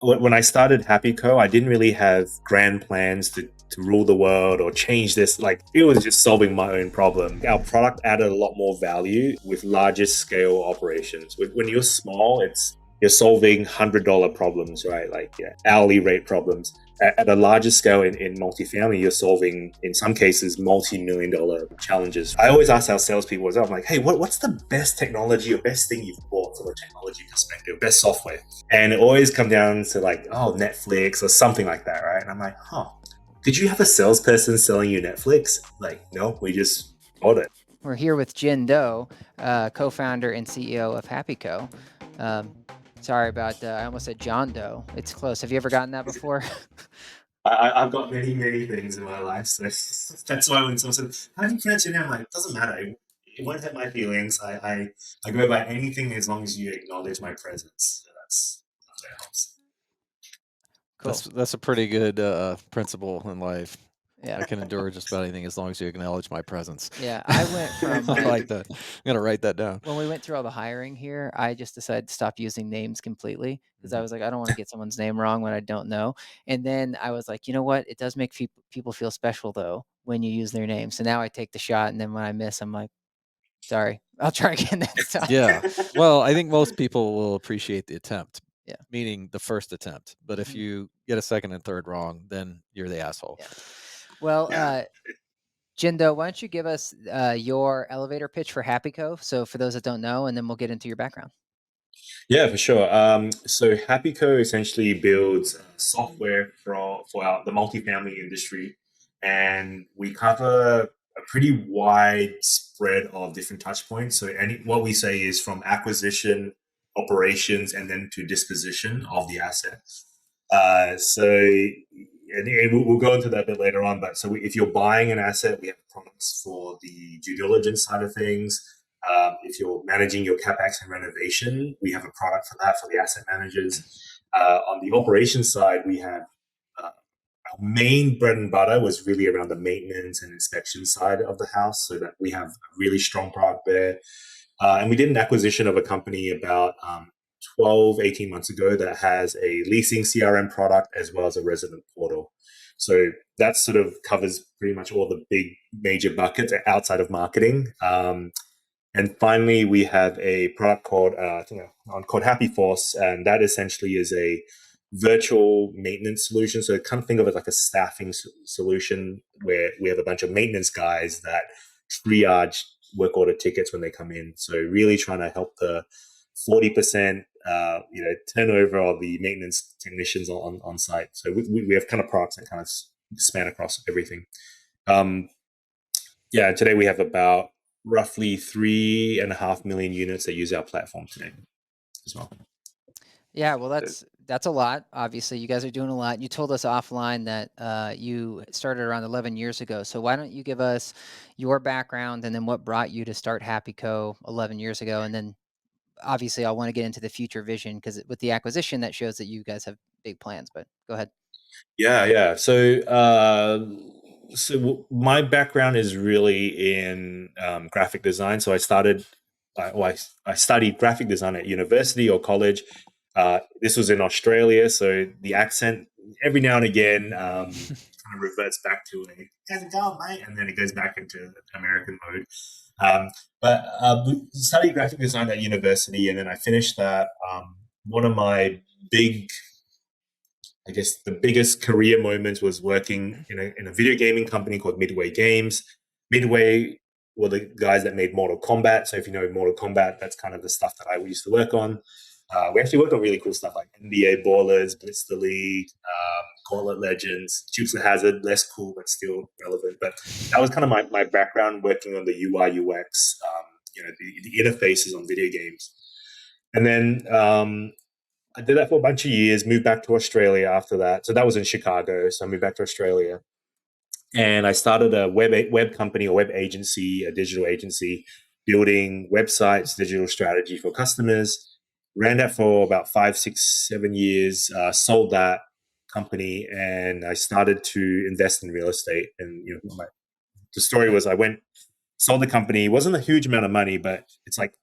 when I started HappyCo, I didn't really have grand plans to rule the world or change this. Like, it was just solving my own problem. Our product added a lot more value with larger scale operations. When you're small, you're solving $100 problems, right? Like, yeah, hourly rate problems. At a larger scale in multifamily, you're solving, in some cases, multi-million-dollar challenges. I always ask our salespeople as well, I'm like, hey, what's the best technology or best thing you've bought from a technology perspective, best software? And it always comes down to like, oh, Netflix or something like that, right? And I'm like, did you have a salesperson selling you Netflix? Like, no, we just bought it. We're here with Jindou, co-founder and CEO of HappyCo. Sorry about I almost said John Doe. It's close. Have you ever gotten that before? I've got many, many things in my life. So that's why when someone says, how do you pronounce your name? I'm like, it doesn't matter. It won't hurt my feelings. I go by anything as long as you acknowledge my presence. So that's what helps. Cool. That's a pretty good principle in life. Yeah. I can endure just about anything as long as you acknowledge my presence. Yeah, I went from I like that. I'm gonna write that down. when we went through all the hiring here, I just decided to stop using names completely because I was like, I don't want to get someone's name wrong when I don't know. And then I was like, you know what? It does make people feel special though when you use their name. So now I take the shot, and then when I miss, I'm like, sorry, I'll try again next time. Yeah. Well, I think most people will appreciate the attempt. Yeah. Meaning the first attempt. But if you get a second and third wrong, then you're the asshole. Yeah. Well, Jindou, why don't you give us your elevator pitch for HappyCo? So for those that don't know, and then we'll get into your background. Yeah, for sure. So HappyCo essentially builds software for the multifamily industry, and we cover a pretty wide spread of different touch points. So what we say is from acquisition, operations, and then to disposition of the asset. And we'll go into that a bit later on. But if you're buying an asset, we have products for the due diligence side of things. If you're managing your capex and renovation, we have a product for that for the asset managers. On the operations side, we have our main bread and butter was really around the maintenance and inspection side of the house, so that we have a really strong product there. And we did an acquisition of a company about 18 months ago that has a leasing CRM product as well as a resident portal. So that sort of covers pretty much all the big major buckets outside of marketing. And finally, we have a product called HappyForce, and that essentially is a virtual maintenance solution. So kind of think of it like a staffing solution where we have a bunch of maintenance guys that triage work order tickets when they come in. So really trying to help the 40% turnover of the maintenance technicians on site. So we have kind of products that kind of span across everything. Today we have about roughly 3.5 million units that use our platform today as well. Yeah, well, that's a lot. Obviously, you guys are doing a lot. You told us offline that you started around 11 years ago. So why don't you give us your background and then what brought you to start HappyCo 11 years ago? And then obviously I want to get into the future vision because with the acquisition, that shows that you guys have big plans, but go ahead. Yeah. So my background is really in graphic design. So I studied graphic design at university or college. This was in Australia, so the accent every now and again kind of reverts back to how's it going, mate? And then it goes back into American mode. But studied graphic design at university, and then I finished that. One of my the biggest career moments was working in a video gaming company called Midway Games. Midway were the guys that made Mortal Kombat. So if you know Mortal Kombat, that's kind of the stuff that I used to work on. We actually worked on really cool stuff like NBA Ballers, Blitz the League, Gauntlet Legends, Dukes of Hazzard, less cool but still relevant. But that was kind of my background working on the UI UX, the interfaces on video games. And then I did that for a bunch of years, moved back to Australia after that. So that was in Chicago. So I moved back to Australia. And I started a web company or web agency, a digital agency, building websites, digital strategy for customers. Ran that for about 5, 6, 7 years, sold that company, and I started to invest in real estate. And the story was sold the company. It wasn't a huge amount of money, but it's like,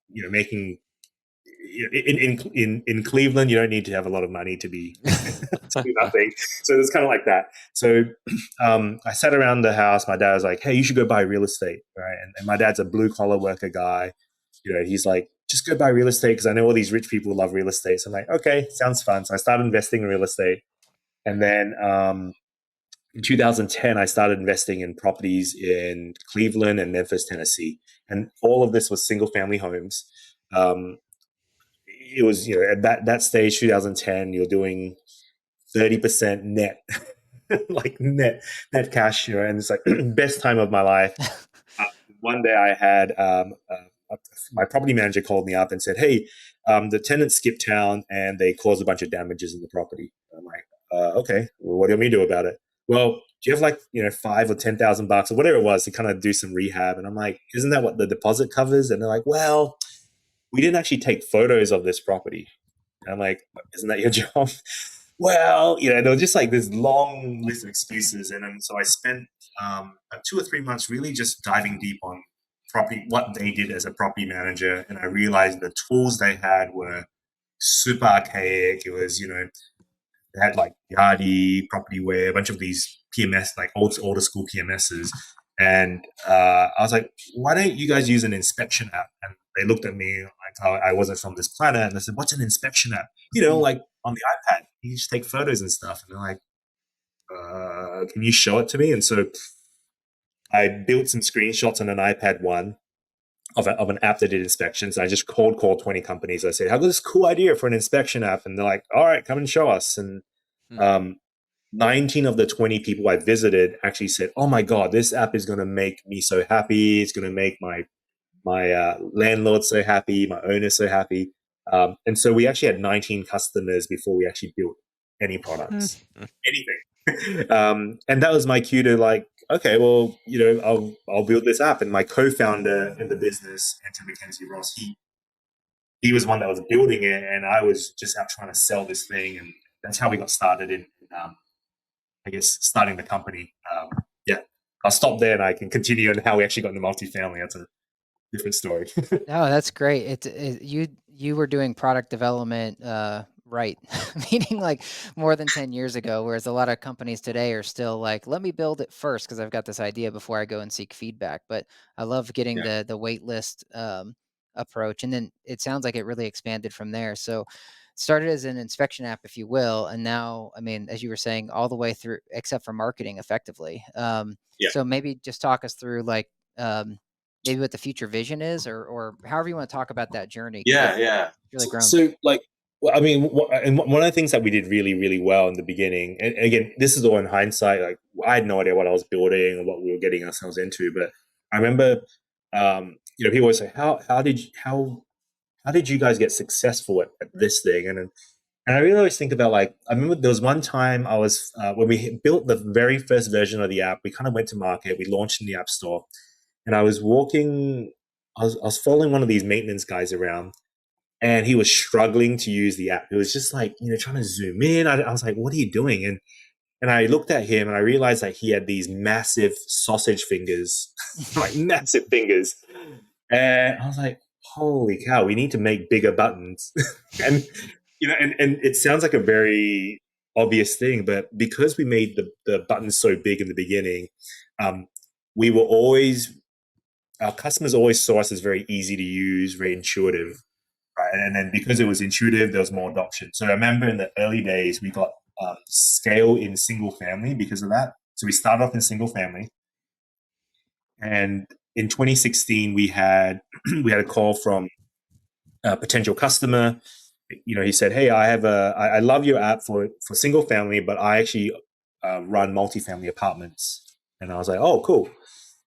in Cleveland, you don't need to have a lot of money to be to do nothing. So it's kind of like that. So I sat around the house. My dad was like, "Hey, you should go buy real estate, right?" And my dad's a blue collar worker guy. He's like, "Just go buy real estate because I know all these rich people love real estate." So I'm like, "Okay, sounds fun." So I started investing in real estate, and then in 2010, I started investing in properties in Cleveland and Memphis, Tennessee, and all of this was single family homes. It was, at that stage, 2010, you're doing 30% net, like net cash, and it's like best time of my life. One day I had my property manager called me up and said, "Hey, the tenants skipped town and they caused a bunch of damages in the property." I'm like, "Okay, well, what do you want me to do about it?" "Well, do you have like, $5,000 or $10,000 or whatever it was to kind of do some rehab?" And I'm like, "Isn't that what the deposit covers?" And they're like, "Well, we didn't actually take photos of this property." And I'm like, "Isn't that your job?" "Well, there was just like this long list of excuses. And then, so I spent 2 or 3 months really just diving deep on property, what they did as a property manager. And I realized the tools they had were super archaic. It was, they had like Yardi, Propertyware, a bunch of these PMS, like older school PMSs. And I was like, "Why don't you guys use an inspection app?" And they looked at me like I wasn't from this planet. And I said, "What's an inspection app?" Like on the iPad, you just take photos and stuff. And they're like, "Can you show it to me?" And so I built some screenshots on an iPad 1 of an app that did inspections. I just called 20 companies. I said, "I've got this cool idea for an inspection app." And they're like, "All right, come and show us." And 19 of the 20 people I visited actually said, "Oh my God, this app is going to make me so happy. It's going to make my landlord so happy, my owner so happy." And so we actually had 19 customers before we actually built any products, anything. And that was my cue to like, okay, well, I'll build this app. And my co-founder in the business, Anthony McKenzie Ross, he was one that was building it, and I was just out trying to sell this thing. And that's how we got started in I guess, starting the company. I'll stop there and I can continue on how we actually got into multifamily. That's a different story. No, that's great. You were doing product development right, meaning like more than 10 years ago, whereas a lot of companies today are still like, "Let me build it first because I've got this idea before I go and seek feedback." But I love getting the wait list approach, and then it sounds like it really expanded from there. So started as an inspection app, if you will, and now, I mean, as you were saying, all the way through, except for marketing, effectively. So maybe just talk us through like maybe what the future vision is, or however you want to talk about that journey. Yeah. Really grown. So like, well, I mean, and one of the things that we did really, really well in the beginning, and again, this is all in hindsight, like I had no idea what I was building or what we were getting ourselves into, but I remember, people always say, how did you guys get successful at this thing? And I really always think about, like, I remember there was one time I was, when we built the very first version of the app, we kind of went to market, we launched in the App Store, and I was walking, I was following one of these maintenance guys around, and he was struggling to use the app. It was just like, trying to zoom in. I was like, "What are you doing?" And I looked at him and I realized that he had these massive sausage fingers, like massive fingers. And I was like, "Holy cow, we need to make bigger buttons." and, and it sounds like a very obvious thing, but because we made the buttons so big in the beginning, we were always, our customers always saw us as very easy to use, very intuitive. Right. And then because it was intuitive, there was more adoption. So I remember in the early days, we got scale in single family because of that. So we started off in single family. And in 2016, we had a call from a potential customer. He said, "Hey, I love your app for single family, but I actually run multifamily apartments." And I was like, "Oh, cool.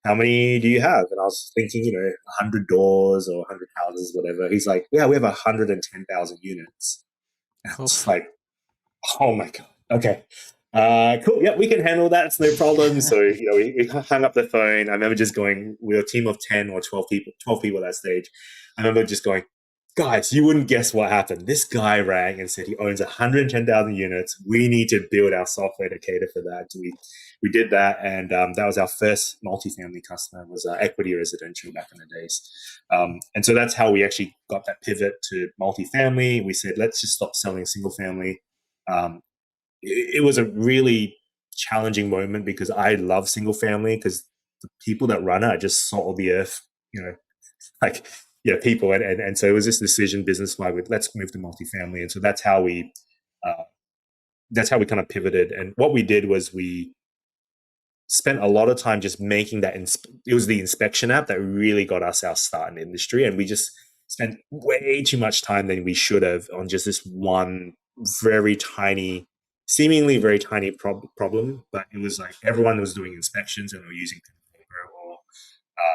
How many do you have?" And I was thinking, 100 doors or 100 houses, whatever. He's like, "Yeah, we have 110,000 units." And I was like, "Oh my God. Okay. Cool. Yeah, we can handle that. It's no problem." So, we hung up the phone. I remember just going, we were a team of 10 or 12 people at that stage. I remember just going, guys, you wouldn't guess what happened. This guy rang and said he owns 110,000 units. We need to build our software to cater for that. So we did that, and that was our first multifamily customer. Was Equity Residential back in the days, and so that's how we actually got that pivot to multifamily. We said, let's just stop selling single family. It was a really challenging moment because I love single family because the people that run it are just salt of the earth, like people, and so it was this decision business wise with let's move to multifamily, and so that's how we kind of pivoted. And what we did was we spent a lot of time just making that. It was the inspection app that really got us our start in the industry, and we just spent way too much time than we should have on just this one very tiny, seemingly very tiny problem. But it was like everyone was doing inspections and they were using paper or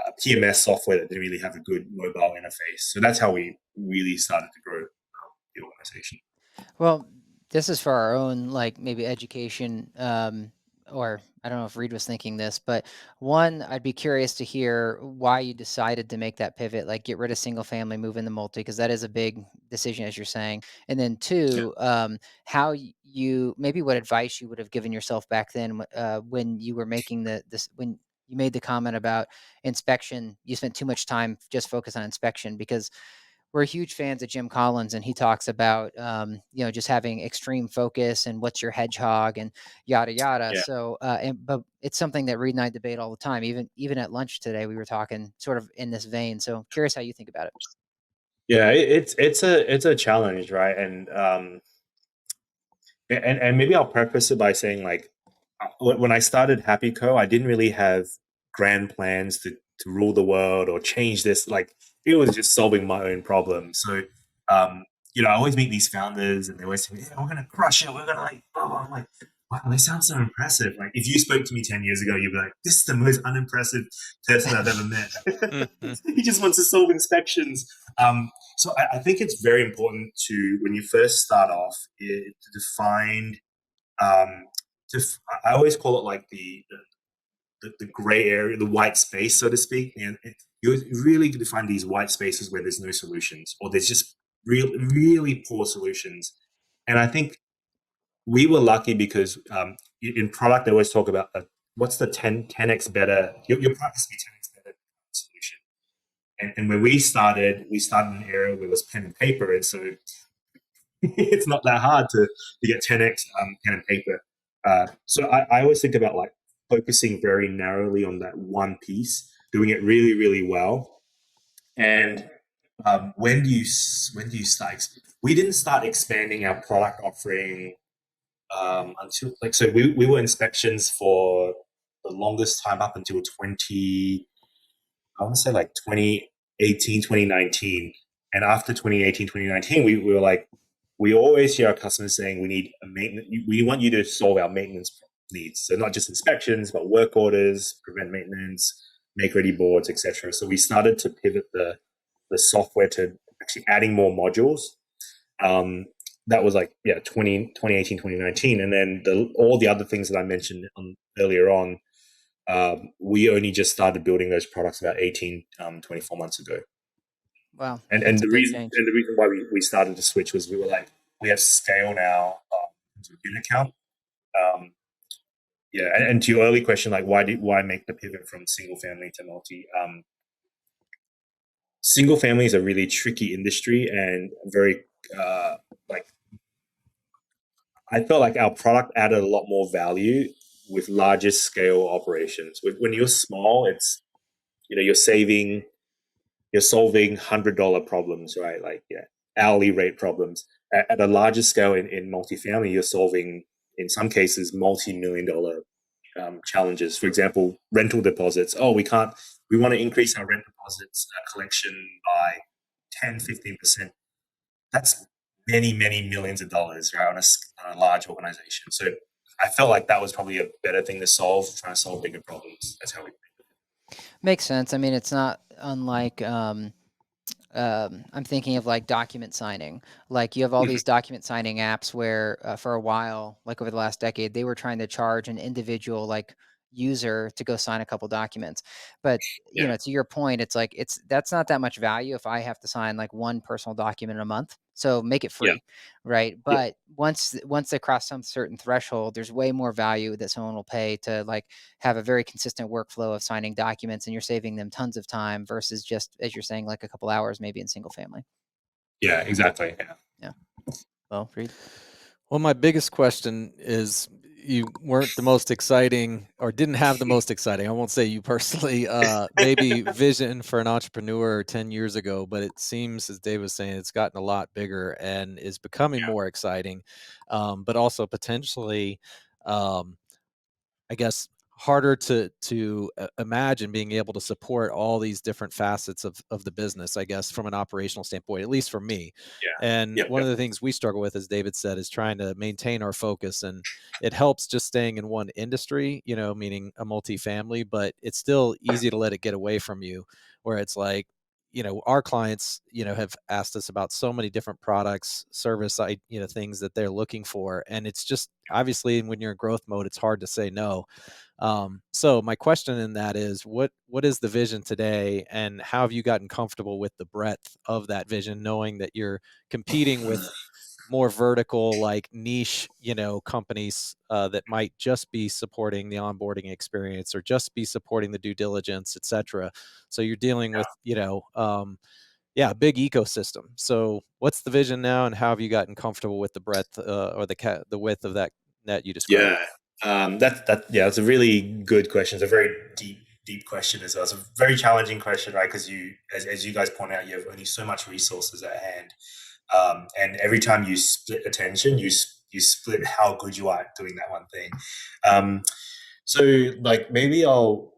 a PMS software that didn't really have a good mobile interface. So that's how we really started to grow the organization. Well, this is for our own, like, maybe education, or I don't know if Reid was thinking this, but one, I'd be curious to hear why you decided to make that pivot, like get rid of single family, move into multi, because that is a big decision, as you're saying. And then two, how you maybe what advice you would have given yourself back then when you were making when you made the comment about inspection, you spent too much time just focused on inspection, because we're huge fans of Jim Collins, and he talks about just having extreme focus and what's your hedgehog and yada yada. Yeah. So, but it's something that Reid and I debate all the time. Even at lunch today, we were talking sort of in this vein. So, curious how you think about it. Yeah, it's a challenge, right? And maybe I'll preface it by saying, like, when I started HappyCo, I didn't really have grand plans to rule the world or change this. Like, it was just solving my own problems. So, I always meet these founders and they always say, yeah, we're going to crush it. We're going to like, blah. I'm like, wow, they sound so impressive. Like, if you spoke to me 10 years ago, you'd be like, this is the most unimpressive person I've ever met. He just wants to solve inspections. So I think it's very important to, when you first start off, to define, I always call it like the gray area, the white space, so to speak. And you really define these white spaces where there's no solutions, or there's just really poor solutions. And I think we were lucky because in product, they always talk about what's the 10x better, your product has to be 10x better solution. And when we started in an era where it was pen and paper. And so it's not that hard to get 10x pen and paper. So I always think about like focusing very narrowly on that one piece, doing it really, really well. And when do you start? We didn't start expanding our product offering until so we were inspections for the longest time up until 2018, 2019. And after 2018, 2019, we were like, we always hear our customers saying we need a maintenance. We want you to solve our maintenance needs. So not just inspections, but work orders, prevent maintenance, make ready boards, etc. So we started to pivot the software to actually adding more modules. That was 2018, 2019. And then all the other things that I mentioned earlier on, we only just started building those products about 18, 24 months ago. Wow. And the reason why we started to switch was we were like, we have scale now into unit count. And to your early question, like why make the pivot from single family to multi? Single family is a really tricky industry and very I felt like our product added a lot more value with larger scale operations. When you're small, it's you're solving $100 problems, right? Like hourly rate problems. At a larger scale in multifamily, you're solving in some cases multi-million-dollar challenges. For example, rental deposits. Oh, we want to increase our rent deposits collection by 10-15%. That's many, many millions of dollars, right, on a large organization. So I felt like that was probably a better thing to solve, trying to solve bigger problems. That's how we Makes sense. I mean, it's not unlike I'm thinking of like document signing. Like you have all these document signing apps where for a while, like over the last decade, they were trying to charge an individual like user to go sign a couple documents. But you know, to your point, it's like that's not that much value if I have to sign like one personal document a month. So make it free, right? But once they cross some certain threshold, there's way more value that someone will pay to like have a very consistent workflow of signing documents, and you're saving them tons of time versus just, as you're saying, like a couple hours maybe in single family. Yeah, exactly. Yeah. Well, Reid? Well, my biggest question is, you weren't the most exciting, or didn't have the most exciting, I won't say you personally, maybe vision for an entrepreneur 10 years ago, but it seems, as Dave was saying, it's gotten a lot bigger and is becoming more exciting, but also potentially, I guess, harder to imagine being able to support all these different facets of the business, I guess, from an operational standpoint, at least for me. And one of the things we struggle with, as David said, is trying to maintain our focus. And it helps just staying in one industry, you know, meaning a multifamily, but it's still easy to let it get away from you, where it's like, you know, our clients, you know, have asked us about so many different products, service, you know, things that they're looking for. And it's just, obviously, when you're in growth mode, it's hard to say no. So my question in that is, what is the vision today, and how have you gotten comfortable with the breadth of that vision, knowing that you're competing with more vertical, like niche, you know, companies that might just be supporting the onboarding experience or just be supporting the due diligence, et cetera. So you're dealing with, you know, big ecosystem. So what's the vision now, and how have you gotten comfortable with the breadth or the width of that net you described? That's a really good question. It's a very deep question as well. It's a very challenging question, right? Because as you guys point out, you have only so much resources at hand, and every time you split attention, you split how good you are at doing that one thing. So like maybe I'll.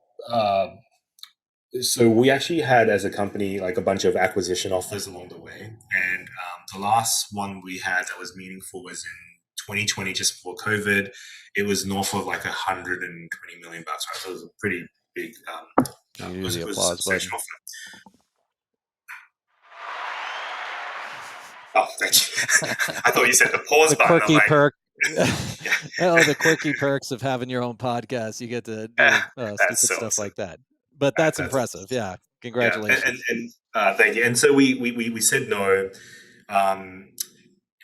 So we actually had, as a company, like a bunch of acquisition offers along the way, and the last one we had that was meaningful was in 2020, just before COVID. It was north of like 120 million bucks, right? So it was a pretty big. It was a substantial offer. Oh, thank you. I thought you said the pause the button. Quirky perk. Oh, the quirky perks of having your own podcast. You get to do stupid stuff awesome. Like that. But that's impressive. Awesome. Yeah. Congratulations. And thank you. And so we said no.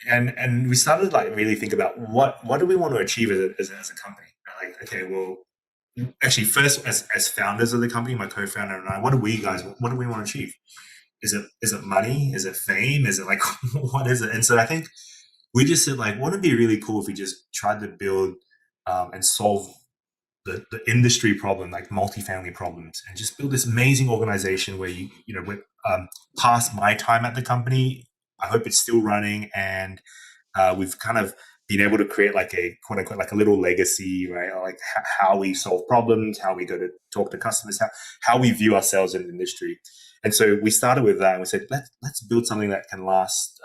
And we started like really think about what do we want to achieve as a company? Like, okay, well, actually, first as founders of the company, my co-founder and I, what do we want to achieve? Is it money? Is it fame? Is it like what is it? And so I think we just said, like, wouldn't it be really cool if we just tried to build and solve the industry problem, like multifamily problems, and just build this amazing organization where you know, past my time at the company, I hope it's still running, and we've kind of been able to create like a quote unquote like a little legacy, right? Like how we solve problems, how we go to talk to customers, how we view ourselves in the industry. And so we started with that, and we said, let's build something that can last,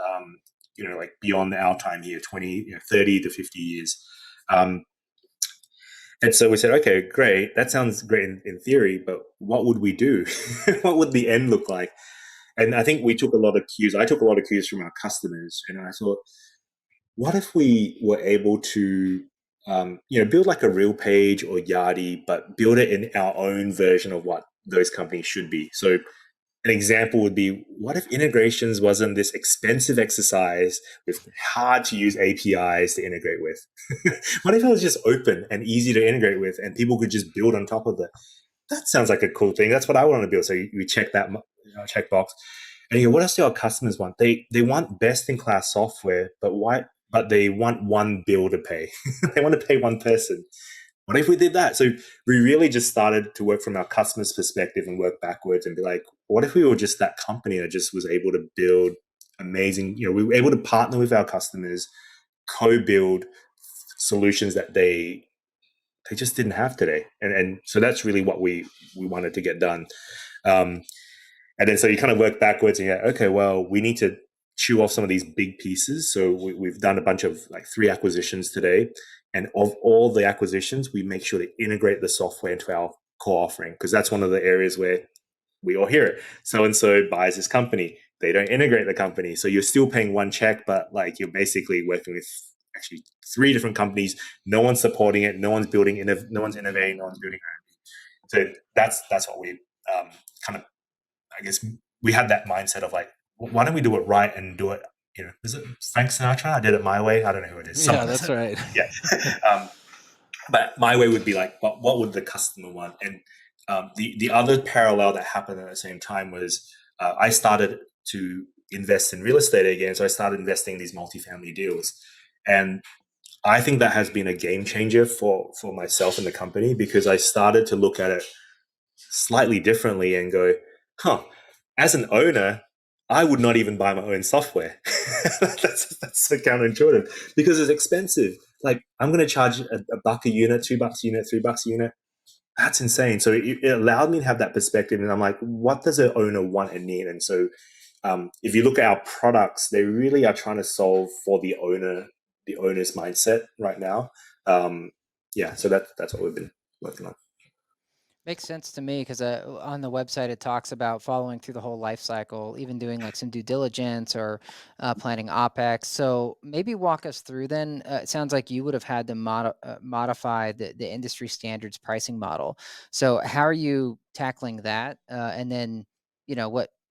you know, like beyond our time here, 20, 30 to 50 years. And so we said, okay, great. That sounds great in theory, but what would we do? What would the end look like? And I think we took a lot of cues. I took a lot of cues from our customers, and I thought, what if we were able to, build like a real page or Yardi, but build it in our own version of what those companies should be? So an example would be, what if integrations wasn't this expensive exercise with hard to use APIs to integrate with? What if it was just open and easy to integrate with, and people could just build on top of it? That sounds like a cool thing. That's what I want to build. So we check that checkbox. And what else do our customers want? They want best in class software, but why? But they want one bill to pay. They want to pay one person. What if we did that? So we really just started to work from our customer's perspective and work backwards and be like, what if we were just that company that just was able to build amazing, we were able to partner with our customers, co-build solutions that they just didn't have today. And so that's really what we wanted to get done. And then so you kind of work backwards and you're like, okay, well, we need to chew off some of these big pieces. So we've done a bunch of like 3 acquisitions today. And of all the acquisitions, we make sure to integrate the software into our core offering, because that's one of the areas where we all hear it. So-and-so buys this company. They don't integrate the company. So you're still paying one check, but like you're basically working with actually 3 different companies. No one's supporting it. No one's building. No one's innovating. No one's building R&D. So that's what we kind of, I guess, we had that mindset of like, why don't we do it right and do it? Is it Frank Sinatra? I did it my way. I don't know who it is. Yeah, that's right. Yeah. But my way would be like, what would the customer want? And the other parallel that happened at the same time was I started to invest in real estate again. So I started investing in these multifamily deals. And I think that has been a game changer for myself and the company, because I started to look at it slightly differently and go, as an owner, I would not even buy my own software. That's so counterintuitive, because it's expensive. Like, I'm going to charge $1 a unit, $2 a unit, $3 a unit. That's insane. So it allowed me to have that perspective. And I'm like, what does an owner want and need? And so if you look at our products, they really are trying to solve for the owner's mindset right now. So that's what we've been working on. Makes sense to me, because on the website it talks about following through the whole life cycle, even doing like some due diligence or planning OpEx. So maybe walk us through then. It sounds like you would have had to modify the industry standards pricing model. So how are you tackling that? And then,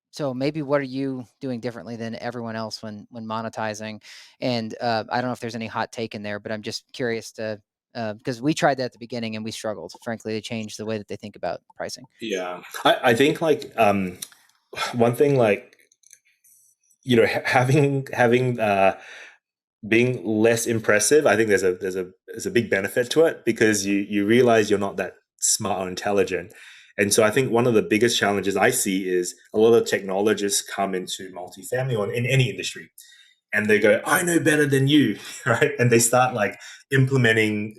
so maybe what are you doing differently than everyone else when monetizing? And I don't know if there's any hot take in there, but I'm just curious to, because we tried that at the beginning and we struggled, frankly, to change the way that they think about pricing. Yeah, I think like one thing, like, having being less impressive, I think there's a big benefit to it, because you realize you're not that smart or intelligent. And so I think one of the biggest challenges I see is a lot of technologists come into multifamily or in any industry, and they go, I know better than you, right? And they start like implementing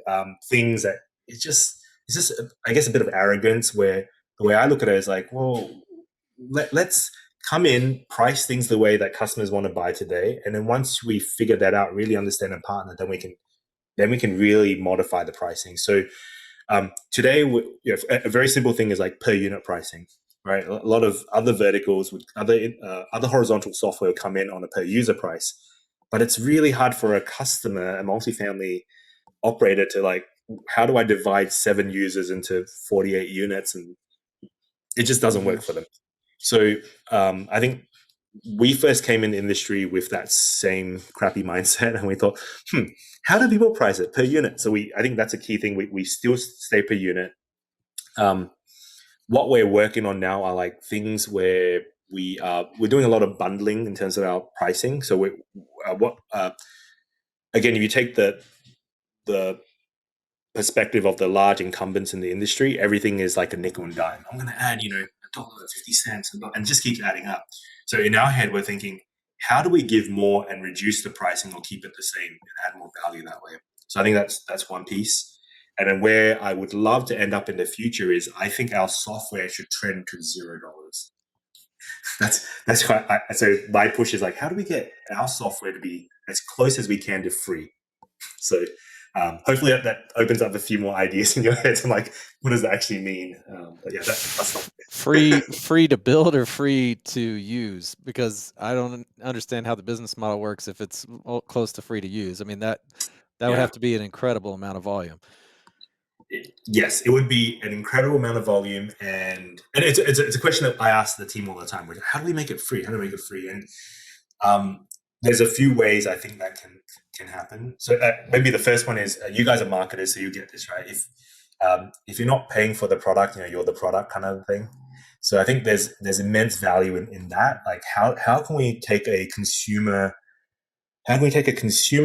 things that it's just I guess a bit of arrogance, where the way I look at it is like, well, let's come in, price things the way that customers want to buy today. And then once we figure that out, really understand and partner, then we can really modify the pricing. So today, a very simple thing is like per unit pricing, right? A lot of other verticals with other horizontal software will come in on a per user price, but it's really hard for a customer, a multifamily operator, to like, how do I divide 7 users into 48 units? And it just doesn't work for them. So I think we first came in the industry with that same crappy mindset, and we thought, how do people price it per unit? So I think that's a key thing. We still stay per unit. What we're working on now are like things where we're doing a lot of bundling in terms of our pricing. So again, if you take the perspective of the large incumbents in the industry, everything is like a nickel and dime. I'm going to add, $1.50, and just keeps adding up. So in our head, we're thinking, how do we give more and reduce the pricing, or keep it the same and add more value that way? So I think that's one piece. And then where I would love to end up in the future is, I think our software should trend to $0. That's why. So my push is like, how do we get our software to be as close as we can to free? So hopefully that opens up a few more ideas in your head. And like, what does that actually mean? But yeah, that's not free to build or free to use, because I don't understand how the business model works if it's close to free to use. I mean, that would have to be an incredible amount of volume. Yes, it would be an incredible amount of volume, and it's a question that I ask the team all the time. How do we make it free? How do we make it free? And there's a few ways I think that can happen. So maybe the first one is, you guys are marketers, so you get this, right? If you're not paying for the product, you're the product kind of thing. So I think there's immense value in that. Like, how can we take a consumer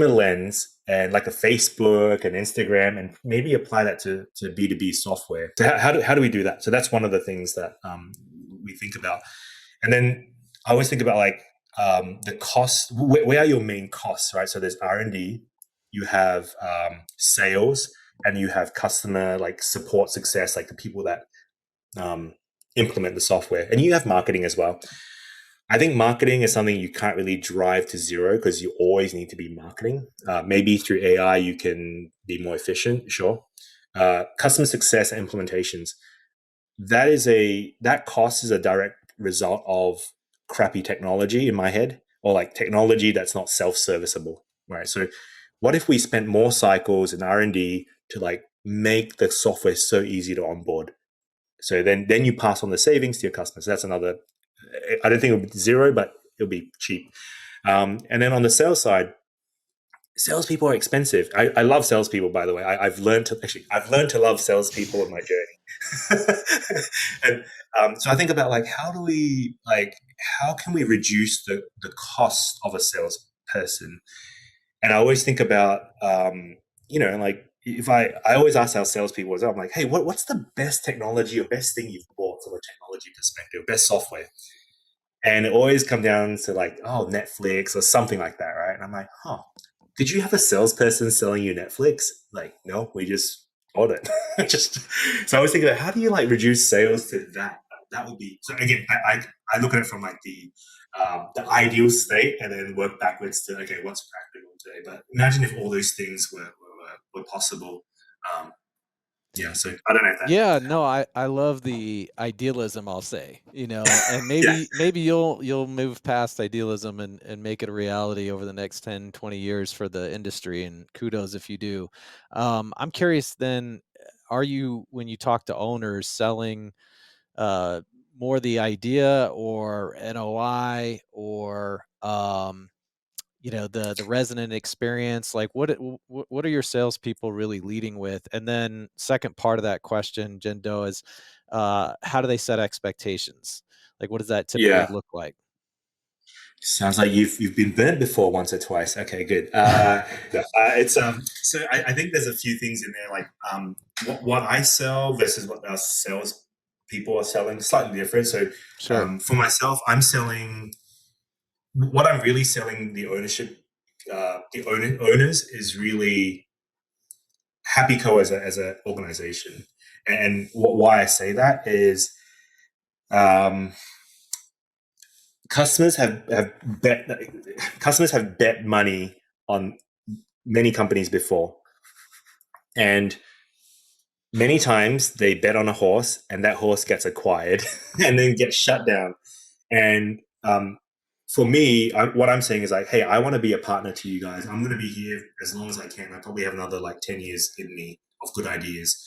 lens, and like a Facebook and Instagram, and maybe apply that to B2B software? So how do we do that? So that's one of the things that we think about. And then I always think about like the costs. Where are your main costs, right? So there's R&D, you have sales, and you have customer like support success, like the people that implement the software, and you have marketing as well. I think marketing is something you can't really drive to zero, because you always need to be marketing. Maybe through AI you can be more efficient, sure. Customer success and implementations, that cost is a direct result of crappy technology in my head, or like technology that's not self-serviceable, right? So what if we spent more cycles in R&D to like make the software so easy to onboard? So then you pass on the savings to your customers. That's another, I don't think it'll be zero, but it'll be cheap. And then on the sales side, salespeople are expensive. I love salespeople, by the way. I've learned to love salespeople in my journey. And so I think about like, how can we reduce the cost of a salesperson? And I always think about, like if I always ask our salespeople as well, I'm like, hey, what's the best technology or best thing you've bought from a technology perspective, best software? And it always comes down to like, oh, Netflix or something like that, right? And I'm like, did you have a salesperson selling you Netflix? Like, no, we just bought it. So I was thinking about how do you like reduce sales to that? That would be, so again, I look at it from like the ideal state and then work backwards to, okay, what's practical today? But imagine if all those things were possible. So I don't know if that. Yeah, no, I love the idealism, I'll say, and maybe you'll move past idealism and make it a reality over the next 10, 20 years for the industry, and kudos if you do. I'm curious then, are you, when you talk to owners, selling more the idea or NOI or the resident experience? Like what are your salespeople really leading with? And then second part of that question, Jindou, is how do they set expectations? Like what does that typically look like? Sounds like you've been burnt before once or twice. Okay, good. It's so I think there's a few things in there, like what I sell versus what our sales people are selling, slightly different. So Sure. For myself, I'm selling what I'm really selling the ownership, the owners is really HappyCo as an organization. And why I say that is customers have bet money on many companies before, and many times they bet on a horse and that horse gets acquired and then gets shut down. And for me, what I'm saying is like, hey, I want to be a partner to you guys. I'm going to be here as long as I can. I probably have another like 10 years in me of good ideas.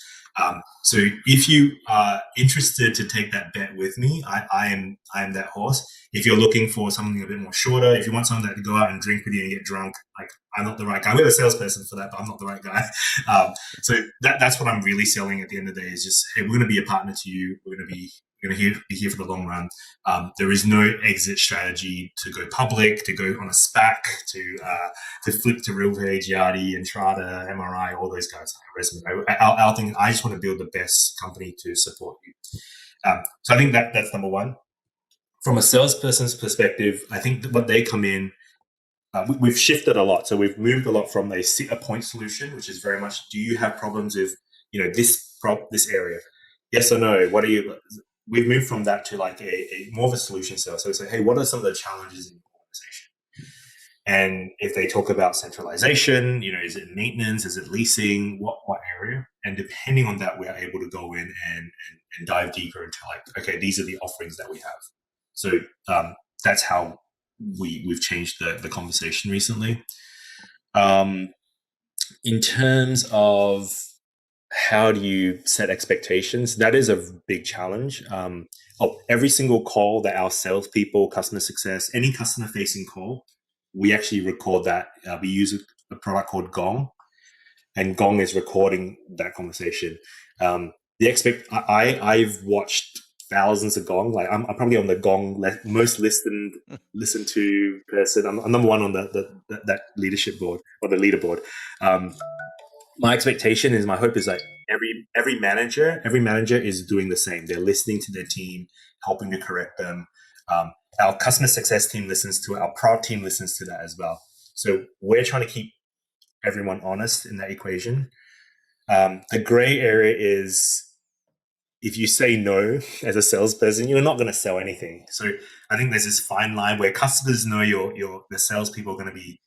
So if you are interested to take that bet with me, I am that horse. If you're looking for something a bit more shorter, if you want someone to go out and drink with you and get drunk, like I'm not the right guy. We have a salesperson for that, but I'm not the right guy. So that's what I'm really selling at the end of the day is just, hey, we're going to be a partner to you. We're going to be here for the long run. There is no exit strategy to go public, to go on a SPAC, to flip to RealPage, Yardi, Entrada, MRI, all those guys. Our thing, I just want to build the best company to support you. So I think that's number one. From a salesperson's perspective, I think that what they come in, we've shifted a lot. So we've moved a lot from a point solution, which is very much, do you have problems with, this area? Yes or no? What are you? We've moved from that to like a more of a solution sale. So it's like, hey, what are some of the challenges in your organization? And if they talk about centralization, is it maintenance? Is it leasing? What area? And depending on that, we are able to go in and dive deeper into like, okay, these are the offerings that we have. So that's how we've changed the conversation recently. In terms of how do you set expectations? That is a big challenge. Every single call that our salespeople, customer success, any customer-facing call, we actually record that. We use a product called Gong, and Gong is recording that conversation. I've watched thousands of Gong. Like I'm probably on the Gong most listened to person. I'm number one on that leadership board or the leaderboard. My expectation is, my hope is that every manager is doing the same. They're listening to their team, helping to correct them. Our customer success team listens to it. Our product team listens to that as well. So we're trying to keep everyone honest in that equation. The gray area is if you say no as a salesperson, you're not going to sell anything. So I think there's this fine line where customers know the salespeople are going to be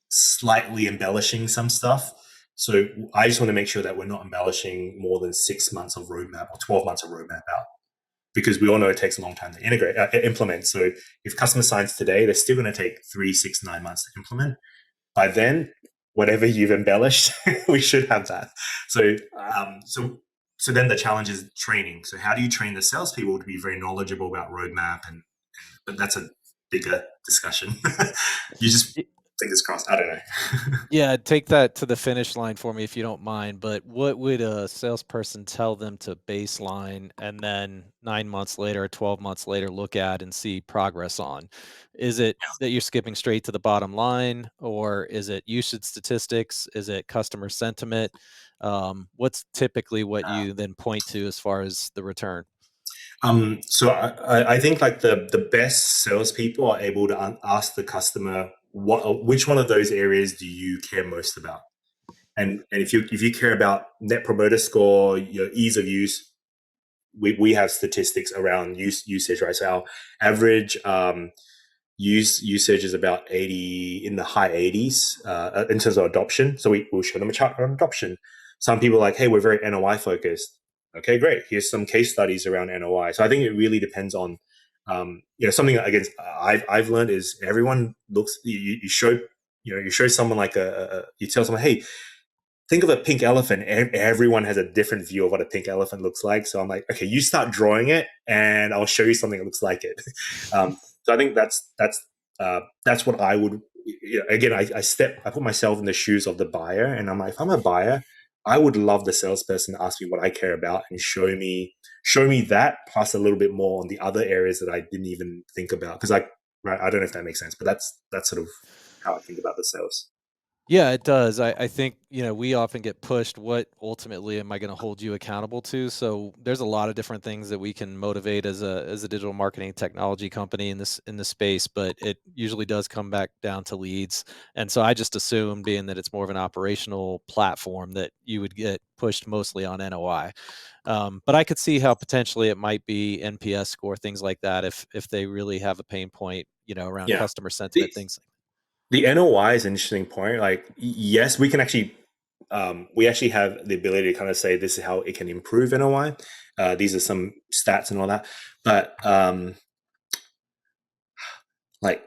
slightly embellishing some stuff. So I just want to make sure that we're not embellishing more than 6 months of roadmap or 12 months of roadmap out, because we all know it takes a long time to implement. So if customer signs today, they're still going to take 3, 6, 9 months to implement. By then, whatever you've embellished, we should have that. So, so then the challenge is training. So how do you train the salespeople to be very knowledgeable about roadmap? But that's a bigger discussion. You just fingers crossed. I don't know. Yeah, take that to the finish line for me if you don't mind. But what would a salesperson tell them to baseline and then 9 months later, 12 months later, look at and see progress on? Is it that you're skipping straight to the bottom line, or is it usage statistics? Is it customer sentiment? What's typically what you then point to as far as the return? So I think like the best salespeople are able to ask the customer which one of those areas do you care most about, and if you care about net promoter score, your ease of use, we have statistics around usage, right? So our average usage is about 80 in the high 80s in terms of adoption. So we'll show them a chart on adoption. Some people are like, hey, we're very NOI focused. Okay, great. Here's some case studies around NOI. So I think it really depends on, something again I've learned is everyone looks. You show someone like you tell someone, hey, think of a pink elephant. Everyone has a different view of what a pink elephant looks like. So I'm like, okay, you start drawing it, and I'll show you something that looks like it. So I think that's what I would. Again, I put myself in the shoes of the buyer, and I'm like, if I'm a buyer, I would love the salesperson to ask me what I care about and show me that plus a little bit more on the other areas that I didn't even think about. Because I don't know if that makes sense, but that's sort of how I think about the sales. Yeah, it does. I think, we often get pushed. What ultimately am I going to hold you accountable to? So there's a lot of different things that we can motivate as a digital marketing technology company in this space, but it usually does come back down to leads. And so I just assume, being that it's more of an operational platform, that you would get pushed mostly on NOI. But I could see how potentially it might be NPS score, things like that, if they really have a pain point, around Yeah. customer sentiment, things. The NOI is an interesting point. Like, yes, we can actually, we actually have the ability to kind of say this is how it can improve NOI. These are some stats and all that. But like,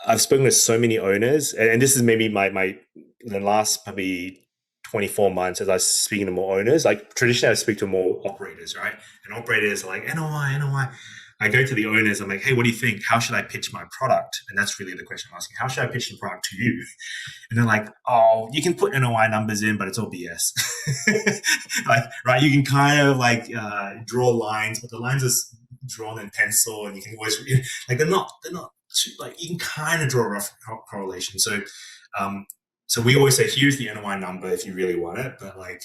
I've spoken to so many owners, and this is maybe the last probably 24 months as I was speaking to more owners. Like traditionally, I speak to more operators, right? And operators are like NOI. I go to the owners. I'm like, hey, what do you think? How should I pitch my product? And that's really the question I'm asking. How should I pitch the product to you? And they're like, oh, you can put NOI numbers in, but it's all BS. Like, right? You can kind of like draw lines, but the lines are drawn in pencil, and you can always like they're not like you can kind of draw a rough correlation. So, so we always say, here's the NOI number if you really want it, but like,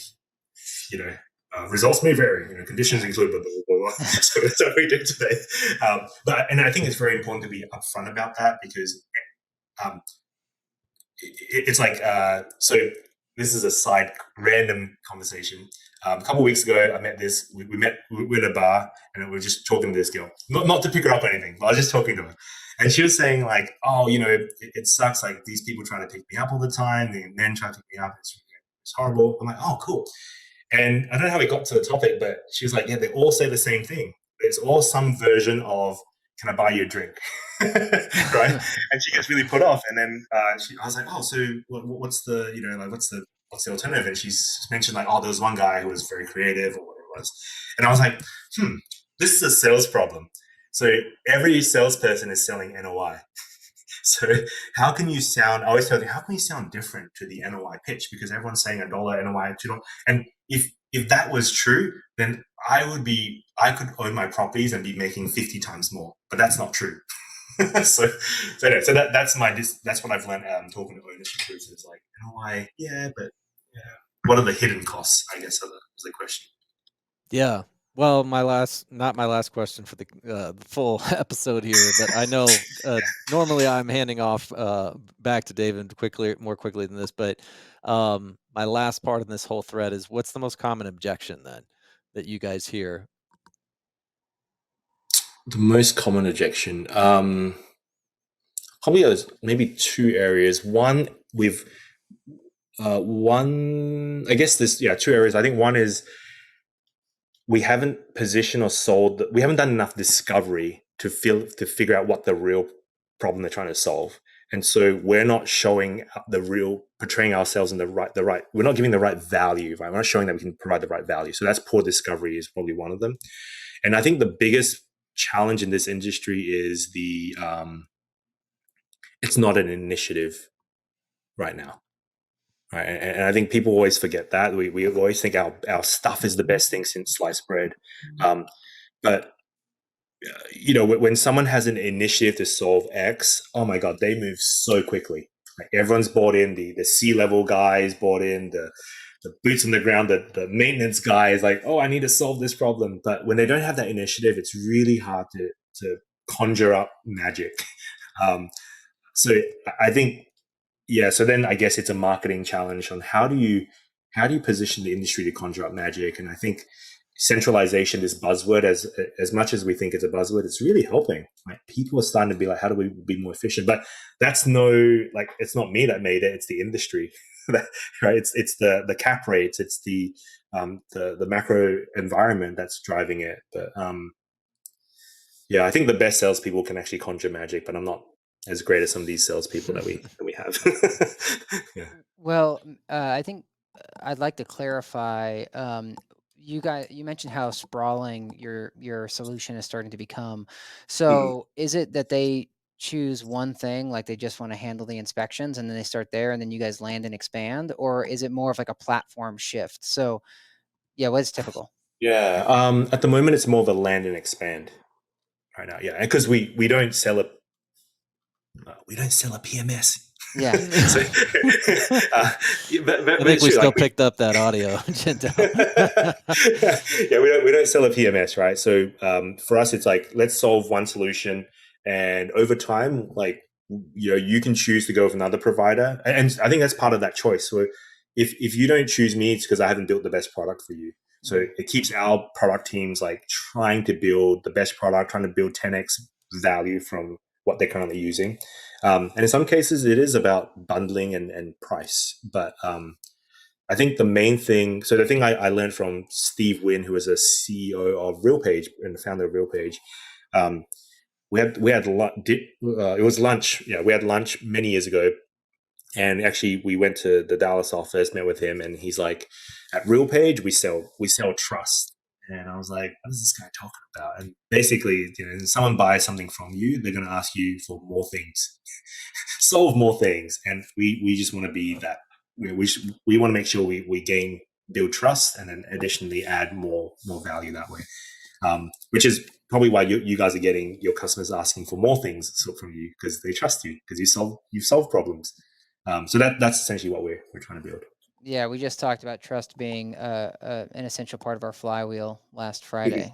results may vary. Conditions include blah, blah, blah, blah. So that's what we do today. And I think it's very important to be upfront about that, because it's like, so this is a side random conversation. A couple of weeks ago, I met we were in a bar, and we were just talking to this girl, not to pick her up or anything, but I was just talking to her. And she was saying like, oh, it sucks. Like these people try to pick me up all the time. The men try to pick me up. It's horrible. I'm like, oh, cool. And I don't know how we got to the topic, but she was like, yeah, they all say the same thing. It's all some version of, can I buy you a drink? Right? And she gets really put off. And then I was like, oh, so what's the, what's the alternative? And she's mentioned like, oh, there was one guy who was very creative or whatever it was. And I was like, this is a sales problem. So every salesperson is selling NOI. So how can you sound, I always tell them, how can you sound different to the NOI pitch? Because everyone's saying $1 NOI, $2. And if that was true, then I could own my properties and be making 50 times more, but that's not true. So that's what I've learned talking to ownership groups is like, NOI, but what are the hidden costs, I guess, is the question. Yeah. Well, not my last question for the full episode here, but I know normally I'm handing off back to David more quickly than this, but my last part of this whole thread is, what's the most common objection then that you guys hear? The most common objection, probably there's maybe two areas. One I guess there's two areas. I think one is, we haven't positioned or sold. We haven't done enough discovery to figure out what the real problem they're trying to solve. And so we're not showing portraying ourselves in the right, we're not giving the right value, right? We're not showing that we can provide the right value. So that's poor discovery is probably one of them. And I think the biggest challenge in this industry is it's not an initiative right now. Right. And I think people always forget that. We always think our stuff is the best thing since sliced bread. But when someone has an initiative to solve X, oh my God, they move so quickly. Like everyone's bought in, the C-level guys bought in, the boots on the ground, the maintenance guy is like, oh, I need to solve this problem. But when they don't have that initiative, it's really hard to conjure up magic. So I think, so then I guess it's a marketing challenge on how do you position the industry to conjure up magic? And I think centralization, this buzzword, as much as we think it's a buzzword, it's really helping. Like people are starting to be like, how do we be more efficient? But that's it's not me that made it; it's the industry, right? It's the cap rates, it's the macro environment that's driving it. But I think the best salespeople can actually conjure magic, but I'm not as great as some of these salespeople that we have. Yeah. Well, I think I'd like to clarify. You mentioned how sprawling your solution is starting to become. So is it that they choose one thing, like they just want to handle the inspections and then they start there and then you guys land and expand? Or is it more of like a platform shift? So yeah, what's typical? Yeah. At the moment, it's more of a land and expand right now. Yeah. Because we don't sell a PMS. Yeah. I think we still picked up that audio, Jindou. Yeah, we don't sell a PMS, right? So for us, it's like, let's solve one solution, and over time, like you can choose to go with another provider, and I think that's part of that choice. So if you don't choose me, it's because I haven't built the best product for you. So it keeps our product teams like trying to build the best product, trying to build 10x value from what they're currently using. And in some cases, it is about bundling and price. But I think the main thing, so the thing I learned from Steve Wynn, who was a CEO of RealPage and the founder of RealPage, we had it was lunch. Yeah, we had lunch many years ago. And actually, we went to the Dallas office, met with him, and he's like, "At RealPage, we sell trust." And I was like, "What is this guy talking about?" And basically, someone buys something from you, they're going to ask you for more things, solve more things, and we just want to be that. We want to make sure we build trust, and then additionally add more value that way. Which is probably why you guys are getting your customers asking for more things from you, because they trust you, because you solve problems. So that's essentially what we're trying to build. Yeah, we just talked about trust being an essential part of our flywheel last Friday.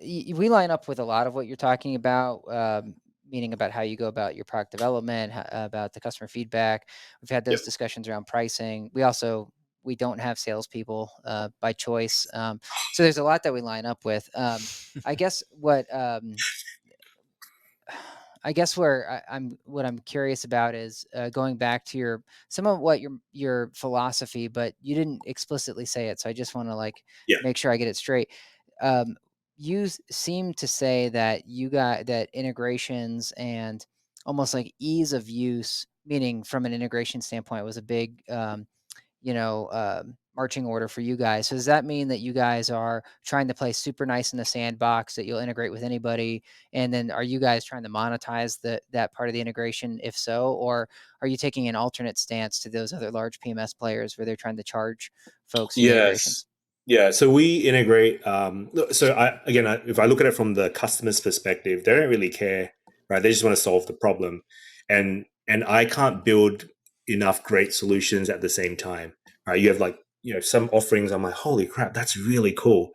We line up with a lot of what you're talking about, meaning about how you go about your product development, about the customer feedback. We've had those discussions around pricing. We don't have salespeople by choice, so there's a lot that we line up with. I guess what what I'm curious about is going back to some of what your philosophy, but you didn't explicitly say it. So I just want to make sure I get it straight. You seem to say that you got that integrations and almost like ease of use, meaning from an integration standpoint, was a big marching order for you guys. So does that mean that you guys are trying to play super nice in the sandbox, that you'll integrate with anybody? And then are you guys trying to monetize that part of the integration, if so? Or are you taking an alternate stance to those other large PMS players where they're trying to charge folks for the integrations? Yeah, so we integrate. If I look at it from the customer's perspective, they don't really care, right? They just want to solve the problem, and I can't build enough great solutions at the same time, right? You have some offerings. I'm like, holy crap, that's really cool.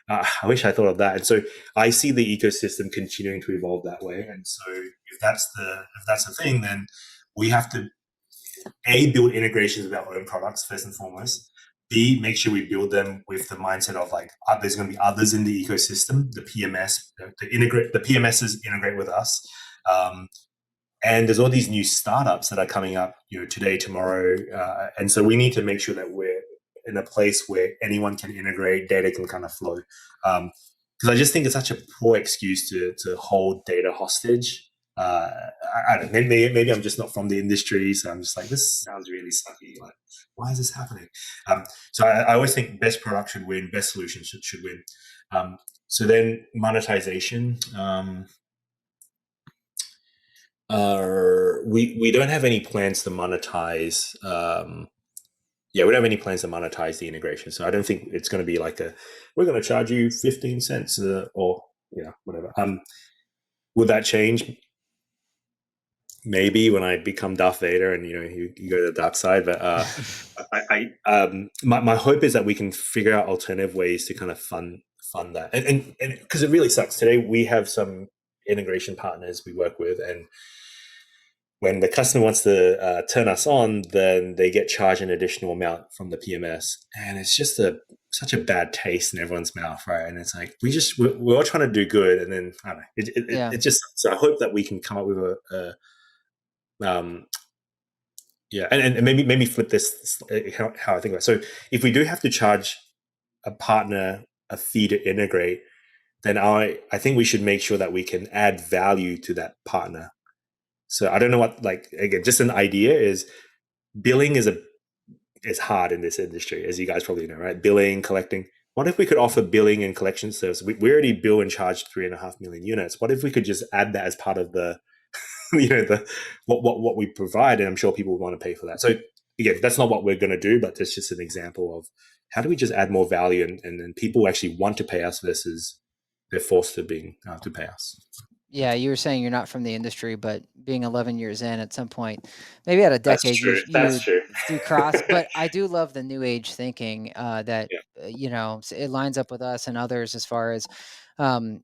I wish I thought of that. And so I see the ecosystem continuing to evolve that way. And so if that's the thing, then we have to build integrations with our own products first and foremost. B, make sure we build them with the mindset of there's going to be others in the ecosystem. The PMSs integrate with us, and there's all these new startups that are coming up, today, tomorrow, and so we need to make sure that we're in a place where anyone can integrate, data can kind of flow. Because I just think it's such a poor excuse to hold data hostage. I don't know, maybe I'm just not from the industry, so I'm just like, this sounds really sucky. Like, why is this happening? So I always think best product should win, best solution should win. So then monetization. We don't have any plans to monetize. We don't have any plans to monetize the integration. So I don't think it's going to be like we're going to charge you 15 cents or whatever. Would that change? Maybe when I become Darth Vader and you go to the dark side. But my hope is that we can figure out alternative ways to kind of fund that, and because it really sucks. Today we have some integration partners we work with, and when the customer wants to turn us on, then they get charged an additional amount from the PMS, and it's just such a bad taste in everyone's mouth, right? And it's like we're all trying to do good, and then I don't know. It just. So I hope that we can come up with and maybe flip this how I think about it. So if we do have to charge a partner a fee to integrate, then I think we should make sure that we can add value to that partner. So I don't know what, like, again, just an idea is billing is hard in this industry, as you guys probably know, right? Billing, collecting. What if we could offer billing and collection service? We already bill and charge 3.5 million units. What if we could just add that as part of the, what we provide? And I'm sure people would want to pay for that. So again, that's not what we're going to do, but it's just an example of how do we just add more value and people actually want to pay us versus they're forced to pay us. Yeah, you were saying you're not from the industry, but being 11 years in, at some point, maybe at a decade, That's true. do cross. But I do love the new age thinking that it lines up with us and others as far as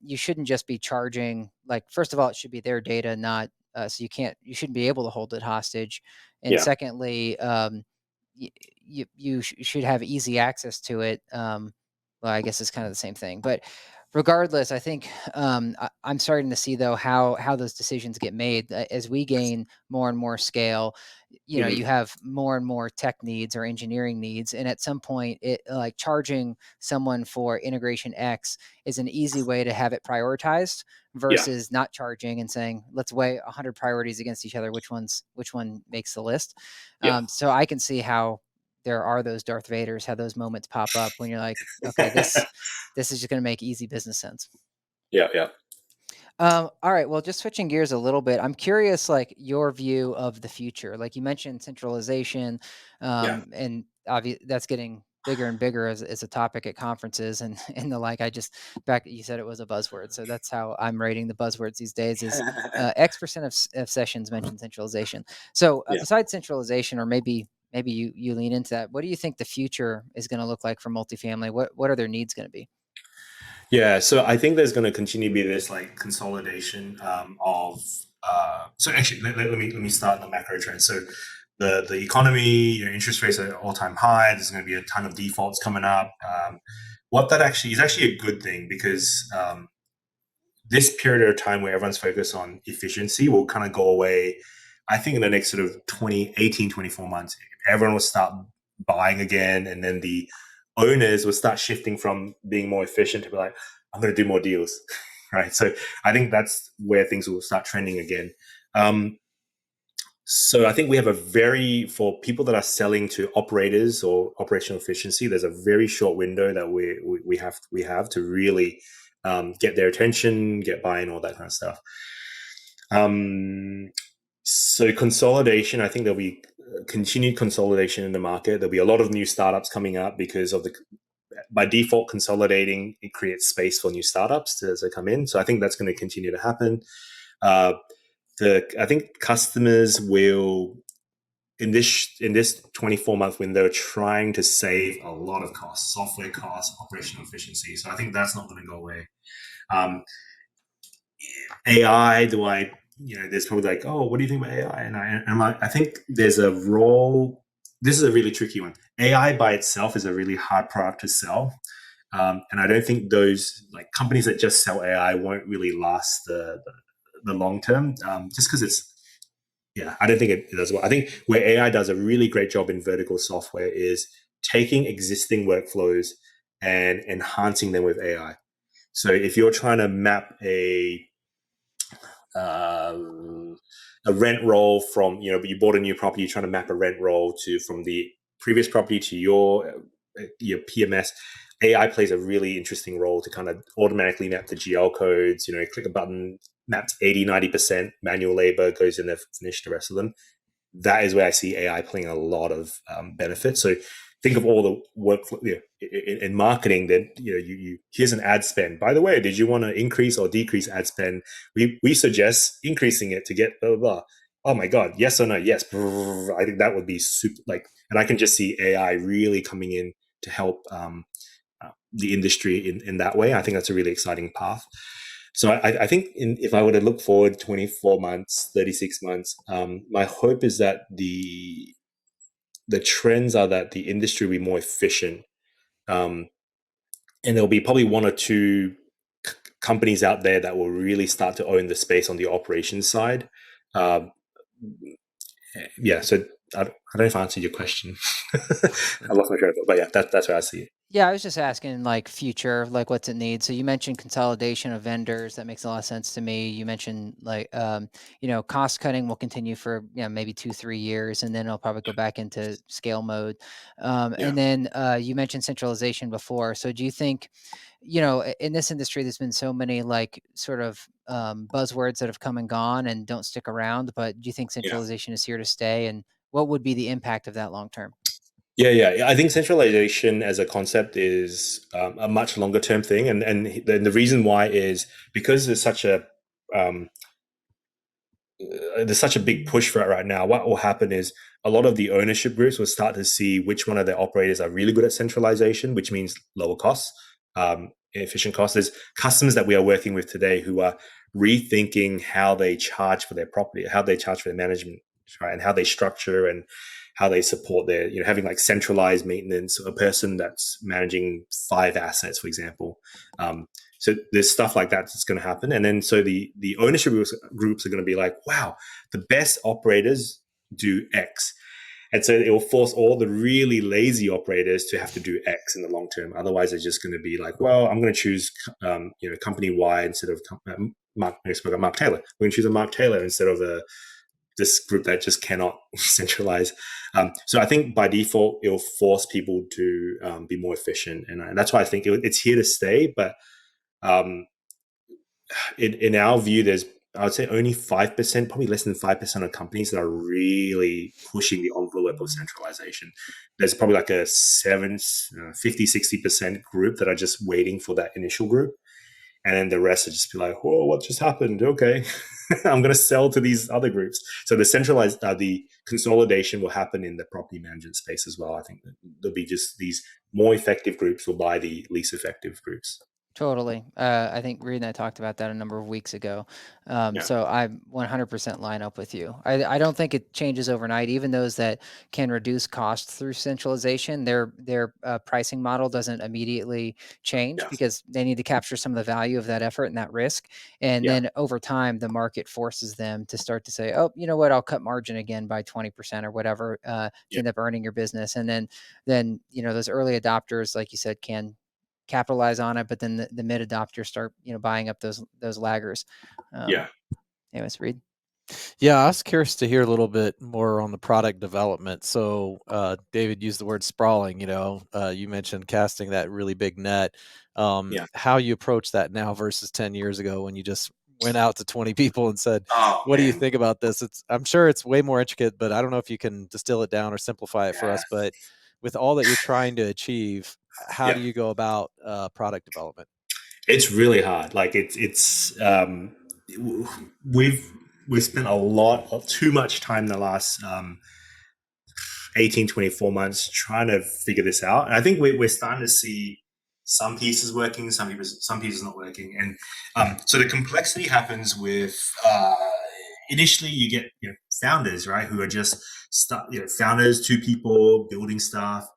you shouldn't just be charging. Like, first of all, it should be their data, not so you shouldn't be able to hold it hostage. And secondly, you should have easy access to it. Well, I guess it's kind of the same thing, but regardless, I think I'm starting to see though how those decisions get made as we gain more and more scale. You have more and more tech needs or engineering needs, and at some point, it like charging someone for integration X is an easy way to have it prioritized versus not charging and saying let's weigh 100 priorities against each other. Which one makes the list? So I can see how there are those Darth Vaders, how those moments pop up when you're like, okay, this is just going to make easy business sense. Yeah. All right. Well, just switching gears a little bit, I'm curious, like your view of the future. Like you mentioned centralization, and obviously that's getting bigger and bigger as a topic at conferences and the like. You said it was a buzzword, so that's how I'm rating the buzzwords these days. Is X% of sessions mention centralization. So besides centralization, or maybe you lean into that. What do you think the future is going to look like for multifamily? What are their needs going to be? Yeah, so I think there's going to continue to be this like consolidation of. So actually, let me start in the macro trend. So the economy, interest rates are at all-time high. There's going to be a ton of defaults coming up. What that actually is a good thing, because this period of time where everyone's focused on efficiency will kind of go away. I think in the next sort of 24 months, everyone will start buying again, and then the owners will start shifting from being more efficient to be like, I'm going to do more deals, right? So I think that's where things will start trending again. So I think we have for people that are selling to operators or operational efficiency, there's a very short window that we have to really get their attention, get buy-in, all that kind of stuff. So consolidation, I think there'll be continued consolidation in the market. There'll be a lot of new startups coming up because of by default, consolidating, it creates space for new startups to come in. So I think that's going to continue to happen. I think customers will, in this 24-month window, trying to save a lot of costs, software costs, operational efficiency. So I think that's not going to go away. AI, there's probably like, oh, what do you think about AI? And I think there's a role. This is a really tricky one. AI by itself is a really hard product to sell. And I don't think those like companies that just sell AI won't really last the long term, just because I don't think it does well. I think where AI does a really great job in vertical software is taking existing workflows and enhancing them with AI. So if you're trying to map a rent roll from, you bought a new property, you're trying to map a rent roll from the previous property to your PMS. AI plays a really interesting role to kind of automatically map the GL codes. Click a button, maps 80-90%, manual labor goes in there, finish the rest of them. That is where I see AI playing a lot of benefits. So think of all the work in marketing that you here's an ad spend. By the way, did you want to increase or decrease ad spend? We suggest increasing it to get blah blah blah. Oh my god, yes or no? Yes. I think that would be super. And I can just see AI really coming in to help the industry in that way. I think that's a really exciting path. So I think if I were to look forward 24 months, 36 months, my hope is that the trends are that the industry will be more efficient. And there'll be probably one or two companies out there that will really start to own the space on the operations side. So I don't know if I answered your question. I lost my train of thought, but yeah, that's where I see it. Yeah, I was just asking future, what's it need. So you mentioned consolidation of vendors. That makes a lot of sense to me. You mentioned cost cutting will continue for maybe 2-3 years, and then it'll probably go back into scale mode. And then you mentioned centralization before. So do you think, in this industry, there's been so many sort of buzzwords that have come and gone and don't stick around, but do you think centralization is here to stay? And what would be the impact of that long term? Yeah. I think centralization as a concept is a much longer term thing, and the reason why is because there's such a big push for it right now. What will happen is a lot of the ownership groups will start to see which one of their operators are really good at centralization, which means lower costs, efficient costs. There's customers that we are working with today who are rethinking how they charge for their property, how they charge for their management, right, and how they structure and how they support their, having centralized maintenance, a person that's managing 5 assets, for example. So there's stuff like that that's going to happen. And then so the ownership groups are going to be like, wow, the best operators do X. And so it will force all the really lazy operators to have to do X in the long term. Otherwise, they're just going to be like, well, I'm going to choose, company Y instead of Mark Taylor. We're going to choose a Mark Taylor instead of this group that just cannot centralize. So I think by default, it'll force people to be more efficient. And that's why I think it's here to stay. But in our view, I would say only 5%, probably less than 5% of companies that are really pushing the envelope of centralization. There's probably like a 50-60% group that are just waiting for that initial group. And then the rest would just be like, whoa, what just happened? Okay, I'm going to sell to these other groups. So the consolidation will happen in the property management space as well. I think that there'll be just these more effective groups will buy the least effective groups. Totally. I think Reid and I talked about that a number of weeks ago. So I 100% line up with you. I don't think it changes overnight. Even those that can reduce costs through centralization, their pricing model doesn't immediately change because they need to capture some of the value of that effort and that risk. And then over time, the market forces them to start to say, oh, you know what, I'll cut margin again by 20% or whatever to end up earning your business. And then those early adopters, like you said, can capitalize on it, but then the mid adopters start buying up those laggers. Anyways, Reid. Yeah, I was curious to hear a little bit more on the product development. So David used the word sprawling. You mentioned casting that really big net. How you approach that now versus 10 years ago when you just went out to 20 people and said, what do you think about this? I'm sure it's way more intricate, but I don't know if you can distill it down or simplify it for us. But with all that you're trying to achieve, how do you go about product development? It's really hard. We've spent too much time in the last 18, 24 months trying to figure this out. And I think we're starting to see some pieces working, some pieces not working. And so the complexity happens with initially you get founders, right, who are just founders, 2 people building stuff.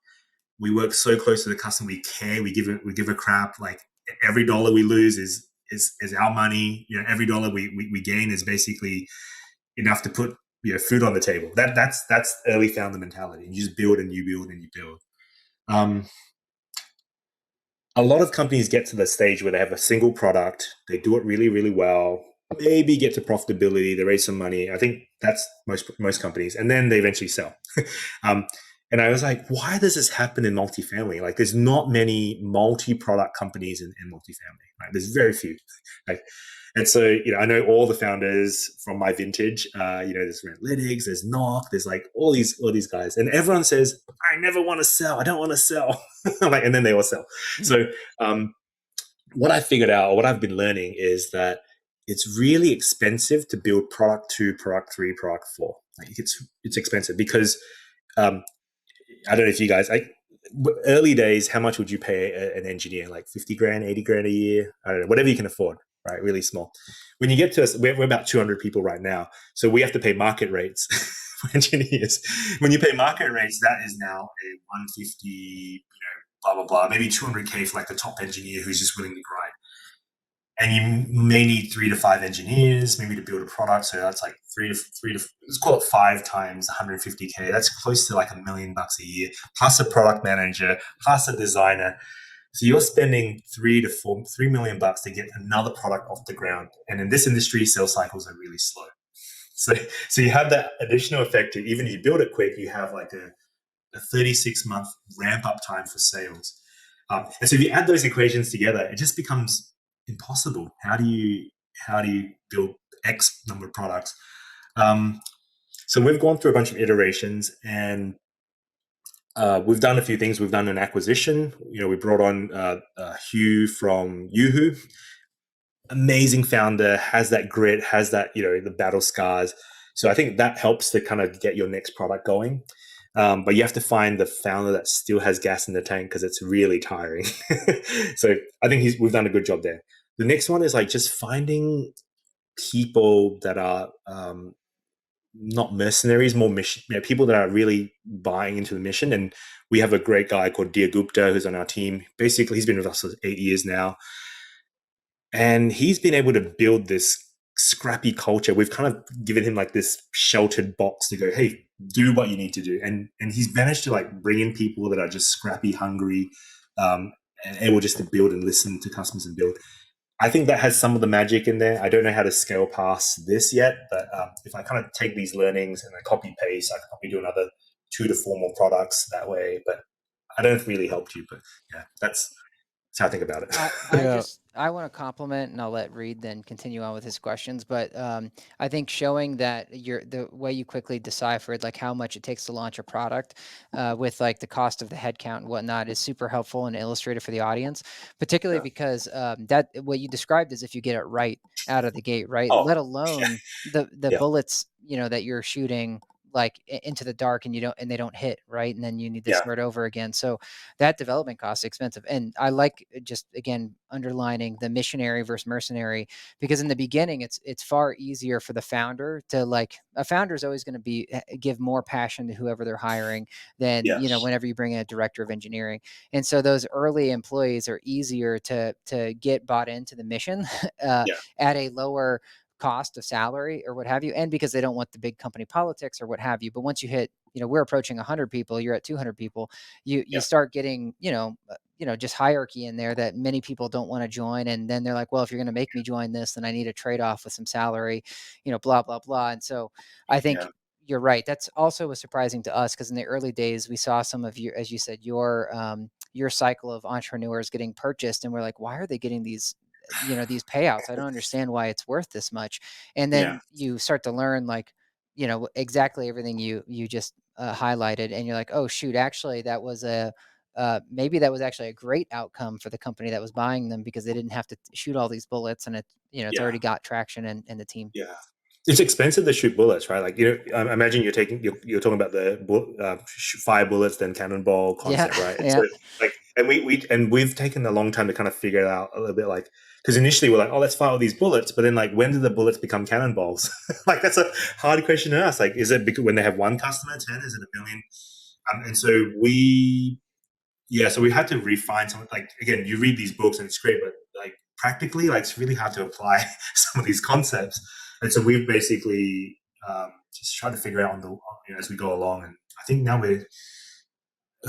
We work so close to the customer. We care. We give a crap. Like every dollar we lose is our money. Every dollar we gain is basically enough to put food on the table. That's early founder mentality. You just build and you build and you build. A lot of companies get to the stage where they have a single product. They do it really, really well. maybe get to profitability. They raise some money. I think that's most companies, and then they eventually sell. And I was like, why does this happen in multifamily? Like, there's not many multi-product companies in multifamily, right? There's very few. Like, and so, I know all the founders from my vintage. There's Rentlytics, there's Knock, there's like all these guys, and everyone says, I never want to sell. I don't want to sell. And then they all sell. So, what I figured out, or what I've been learning, is that it's really expensive to build product 2, product 3, product 4. Like, it's expensive because I don't know if you guys, early days, how much would you pay an engineer? Like 50 grand, 80 grand a year? I don't know, whatever you can afford, right? Really small. When you get to us, we're about 200 people right now. So we have to pay market rates for engineers. When you pay market rates, that is now a 150, blah, blah, blah, maybe 200K for like the top engineer who's just willing to grind. And you may need 3 to 5 engineers, maybe to build a product. So that's like let's call it 5 times 150K. That's close to like $1 million a year, plus a product manager, plus a designer. So you're spending $3 million to get another product off the ground. And in this industry, sales cycles are really slow. So you have that additional effect. Even if you build it quick, you have like a 36-month ramp up time for sales. And so if you add those equations together, it just becomes impossible. How do you build X number of products? So we've gone through a bunch of iterations, and we've done a few things. We've done an acquisition. We brought on Hugh from Yoohoo. Amazing founder, has that grit, has that the battle scars. So I think that helps to kind of get your next product going. But you have to find the founder that still has gas in the tank, because it's really tiring. So I think we've done a good job there. The next one is like just finding people that are not mercenaries, more mission, people that are really buying into the mission. And we have a great guy called Dear Gupta who's on our team. Basically, he's been with us for 8 years now. And he's been able to build this scrappy culture. We've kind of given him like this sheltered box to go, hey, do what you need to do. And he's managed to like bring in people that are just scrappy, hungry, and able just to build and listen to customers and build. I think that has some of the magic in there. I don't know how to scale past this yet, but if I kind of take these learnings and I copy paste, I could probably do another 2 to 4 more products that way. But I don't know if it really helped you, but yeah, that's how I think about it. I want to compliment, and I'll let Reid then continue on with his questions. But I think showing that the way you quickly deciphered like how much it takes to launch a product with like the cost of the headcount and whatnot is super helpful and illustrative for the audience, particularly because that what you described is if you get it right out of the gate, right? Let alone the bullets that you're shooting like into the dark and they don't hit, right? And then you need to start over again. So that development cost is expensive. And I like just again underlining the missionary versus mercenary, because in the beginning it's far easier for the founder to like, a founder is always going to give more passion to whoever they're hiring than whenever you bring in a director of engineering. And so those early employees are easier to get bought into the mission at a lower cost of salary or what have you, and because they don't want the big company politics or what have you. But once you hit, we're approaching 100 people, you're at 200 people, you start getting, just hierarchy in there that many people don't want to join. And then they're like, well, if you're going to make me join this, then I need a trade-off with some salary, blah, blah, blah. And so I think you're right. That's also was surprising to us, because in the early days, we saw some of your, as you said, your cycle of entrepreneurs getting purchased. And we're like, why are they getting these payouts? I don't understand why it's worth this much. And then you start to learn like, exactly everything you just highlighted. And you're like, oh shoot, actually that was maybe that was actually a great outcome for the company that was buying them, because they didn't have to shoot all these bullets, and it's already got traction in the team. Yeah. It's expensive to shoot bullets, right? Like, I imagine you're talking about the fire bullets, then cannonball concept, right? And so like, and we've taken a long time to kind of figure it out a little bit, like, because initially we're like, oh, let's fire all these bullets, but then like, when do the bullets become cannonballs? Like, that's a hard question to ask. Like, is it because when they have one customer, 10, is it a million? And so we had to refine something. Like, again, you read these books and it's great, but like practically, like, it's really hard to apply some of these concepts. And so we've basically just tried to figure out as we go along. And I think now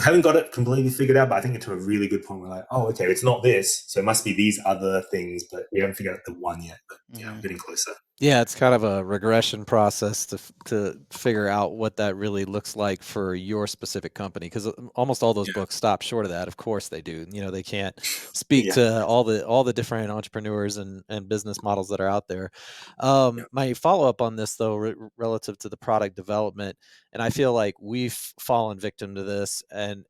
haven't got it completely figured out, but I think it's a really good point. We're like, oh, okay, it's not this, so it must be these other things, but we haven't figured out the one yet. But yeah, I'm getting closer. Yeah, it's kind of a regression process to figure out what that really looks like for your specific company, because almost all those books stop short of that. Of course they do. You know, they can't speak to all the different entrepreneurs and business models that are out there. My follow-up on this, though, relative to the product development, and I feel like we've fallen victim to this, and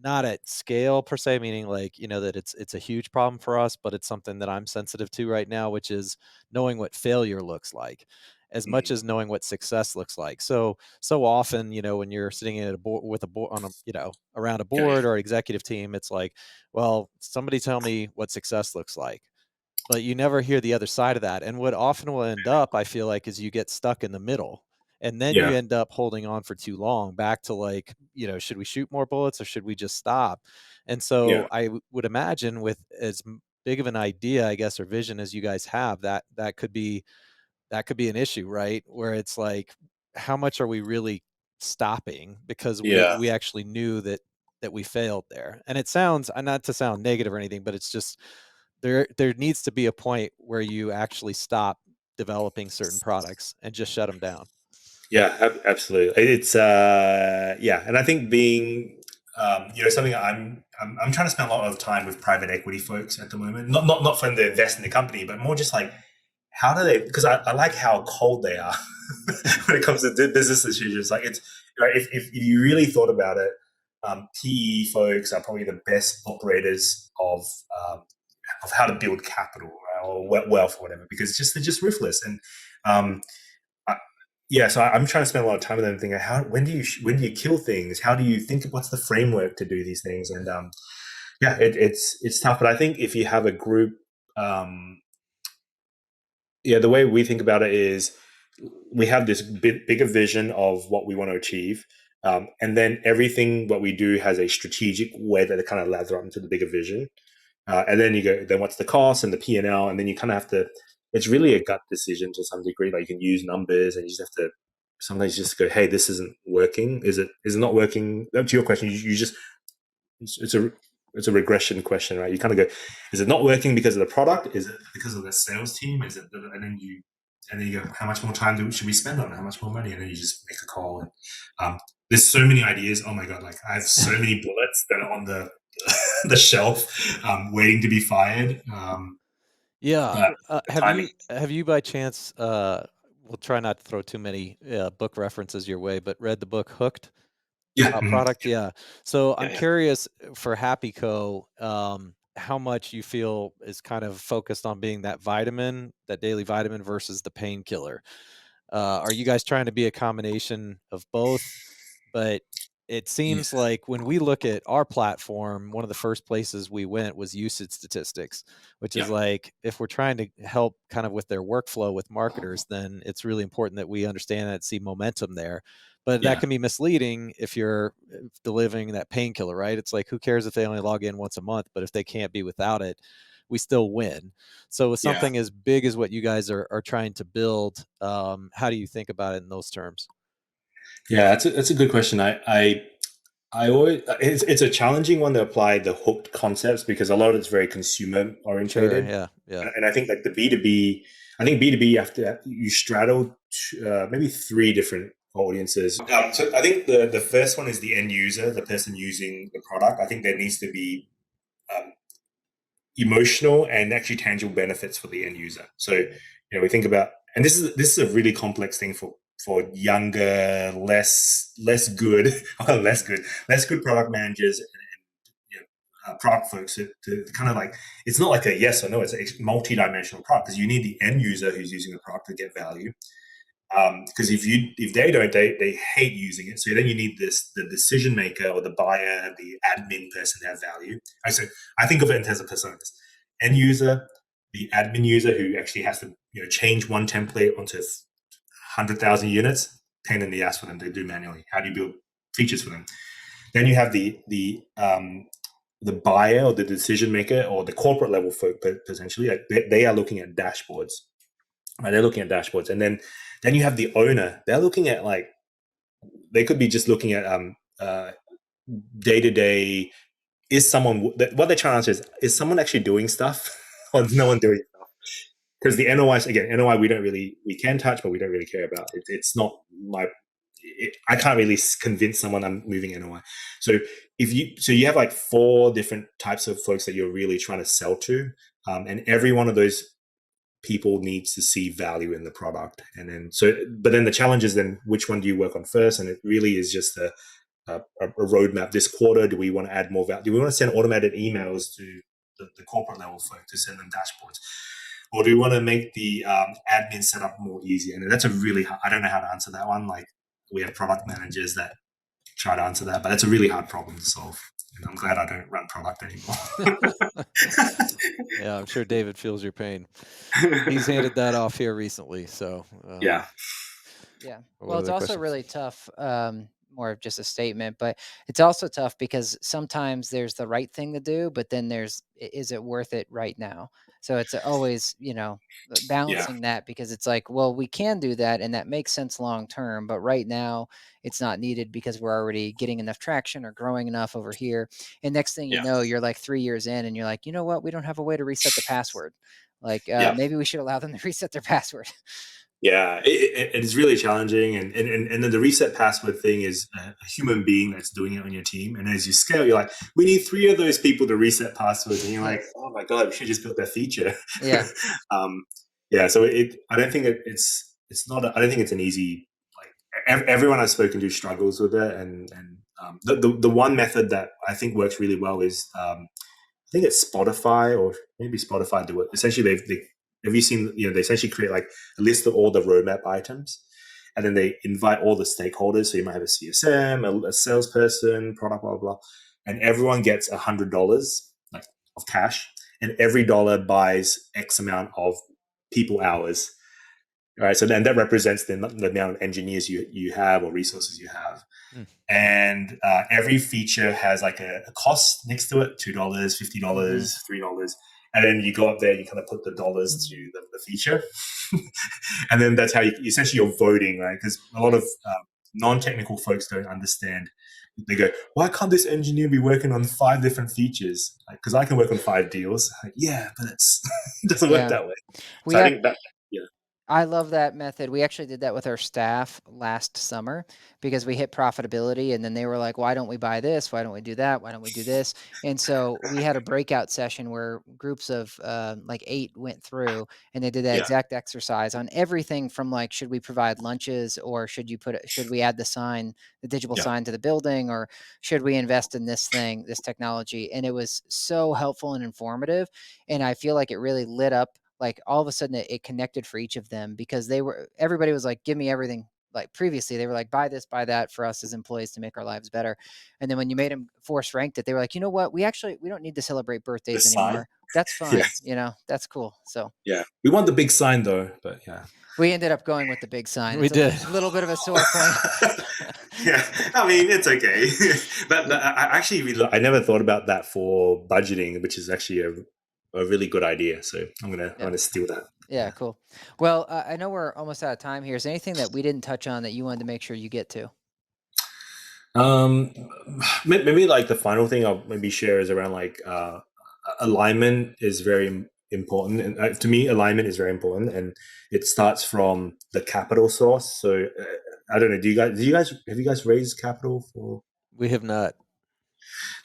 not at scale per se, meaning like, you know, that it's a huge problem for us, but it's something that I'm sensitive to right now, which is knowing what failure looks like as much as knowing what success looks like. So often, you know, when you're sitting at a board with a board on a, you know, around a board or executive team, it's like, well, somebody tell me what success looks like. But you never hear the other side of that. And what often will end up, I feel like, is you get stuck in the middle. And then you end up holding on for too long, back to like, you know, should we shoot more bullets or should we just stop? And so I would imagine, with as big of an idea, I guess, or vision as you guys have, that could be an issue, right? Where it's like, how much are we really stopping because we actually knew that we failed there? And it sounds, not to sound negative or anything, but it's just, there needs to be a point where you actually stop developing certain products and just shut them down. Yeah, absolutely. It's and I think being something I'm trying to spend a lot of time with private equity folks at the moment. Not for them to invest in the company, but more just like, how do they? Because I like how cold they are when it comes to business decisions. Like, it's if you really thought about it, PE folks are probably the best operators of how to build capital, right, or wealth or whatever, because they're just ruthless. And so I'm trying to spend a lot of time with them, thinking, when do you kill things? How do you think? What's the framework to do these things? And it's tough. But I think if you have a group, the way we think about it is, we have this bigger vision of what we want to achieve, and then everything what we do has a strategic way that they kind of lather up into the bigger vision. And then you go, then what's the cost and the P&L, and then you kind of have to. It's really a gut decision to some degree. Like, you can use numbers, and you just have to sometimes just go, hey, this isn't working. Is it not working? To your question, you just, it's a regression question, right? You kind of go, is it not working because of the product? Is it because of the sales team? Is it, and then you go, how much more time should we spend on it? How much more money? And then you just make a call. And there's so many ideas. Oh my God, like, I have so many bullets that are on the shelf, waiting to be fired. Have you by chance, we'll try not to throw too many book references your way, but read the book Hooked? Product? Yeah. So I'm curious, for HappyCo, how much you feel is kind of focused on being that vitamin, that daily vitamin, versus the painkiller. Are you guys trying to be a combination of both? But it seems like when we look at our platform, one of the first places we went was usage statistics, which is like, if we're trying to help kind of with their workflow with marketers, then it's really important that we understand that, see momentum there. But that can be misleading if you're delivering that painkiller, right? It's like, who cares if they only log in once a month, but if they can't be without it, we still win. So with something as big as what you guys are trying to build, how do you think about it in those terms? Yeah, that's a good question. I always, it's a challenging one to apply the hooked concepts, because a lot of it's very consumer orientated. Sure, yeah. And I think, like, the B2B, you straddle maybe three different audiences. So I think the first one is the end user, the person using the product. I think there needs to be emotional and actually tangible benefits for the end user. So, we think about, and this is a really complex thing for younger, less good product managers and product folks to kind of, like, it's not like a yes or no, it's a multi-dimensional product, because you need the end user who's using the product to get value. Because if they don't, they hate using it. So then you need the decision maker or the buyer, the admin person to have value. So I think of it in terms of personas: end user, the admin user who actually has to change one template onto 100,000 units. Pain in the ass for them to do manually. How do you build features for them? Then you have the buyer or the decision maker or the corporate level folk, potentially. Like, they are looking at dashboards. Right? They're looking at dashboards, and then you have the owner. They're looking at, like, they could be just looking at day to day, is someone, what they're trying to answer is someone actually doing stuff or is no one doing stuff? Because the NOI, again, NOI we can touch, but we don't really care about. It's not I can't really convince someone I'm moving NOI. So you have like 4 different types of folks that you're really trying to sell to, and every one of those people needs to see value in the product. And then but then the challenge is then which one do you work on first? And it really is just a roadmap. This quarter, do we want to add more value? Do we want to send automated emails to the corporate level folk to send them dashboards? Or do we want to make the admin setup more easy? And that's a really hard, I don't know how to answer that one. Like, we have product managers that try to answer that, but that's a really hard problem to solve. And I'm glad I don't run product anymore. Yeah, I'm sure David feels your pain. He's handed that off here recently. So yeah. Well, it's also really tough. More of just a statement, but it's also tough because sometimes there's the right thing to do, but then is it worth it right now? So it's always, balancing that, because it's like, well, we can do that and that makes sense long term, but right now it's not needed because we're already getting enough traction or growing enough over here. And next thing you know, you're like 3 years in and you're like, you know what? We don't have a way to reset the password. Like, maybe we should allow them to reset their password. Yeah, it is really challenging, and then the reset password thing is a human being that's doing it on your team. And as you scale, you're like, we need 3 of those people to reset passwords, and you're like, oh my god, we should just build that feature. Yeah, So I don't think it's not. I don't think it's an easy. Like, everyone I've spoken to struggles with it, and the one method that I think works really well is I think it's Spotify, or maybe Spotify do it. Essentially, they have you seen, they essentially create like a list of all the roadmap items, and then they invite all the stakeholders. So you might have a CSM, a salesperson, product, blah, blah, blah. And everyone gets $100 like of cash, and every dollar buys X amount of people hours. All right. So then that represents the amount of engineers you have or resources you have. And every feature has like a cost next to it, $2, $50, $3. And then you go up there, you kind of put the dollars to the feature. And then that's how essentially you're voting, right? Because a lot of non-technical folks don't understand. They go, why can't this engineer be working on 5 different features? Because I can work on 5 deals. Like, yeah, but it doesn't work that way. So I think that, I love that method. We actually did that with our staff last summer because we hit profitability, and then they were like, why don't we buy this? Why don't we do that? Why don't we do this? And so we had a breakout session where groups of like 8 went through, and they did that exact exercise on everything from like, should we provide lunches, or should we add the digital sign to the building, or should we invest in this technology? And it was so helpful and informative. And I feel like it really lit up, like all of a sudden it connected for each of them, because everybody was like, give me everything. Like previously they were like, buy this, buy that for us as employees to make our lives better. And then when you made them force ranked it, they were like, you know what? We don't need to celebrate birthdays anymore. That's fine. That's cool. So we want the big sign though, but we ended up going with the big sign. We did. A little bit of a sore point. I mean, it's okay. but I never thought about that for budgeting, which is actually a really good idea. So I'm gonna steal that. Yeah, cool. Well, I know we're almost out of time here. Is there anything that we didn't touch on that you wanted to make sure you get to? Maybe like the final thing I'll maybe share is around like alignment is very important, and to me, alignment is very important, and it starts from the capital source. So I don't know. Have you guys raised capital for? We have not.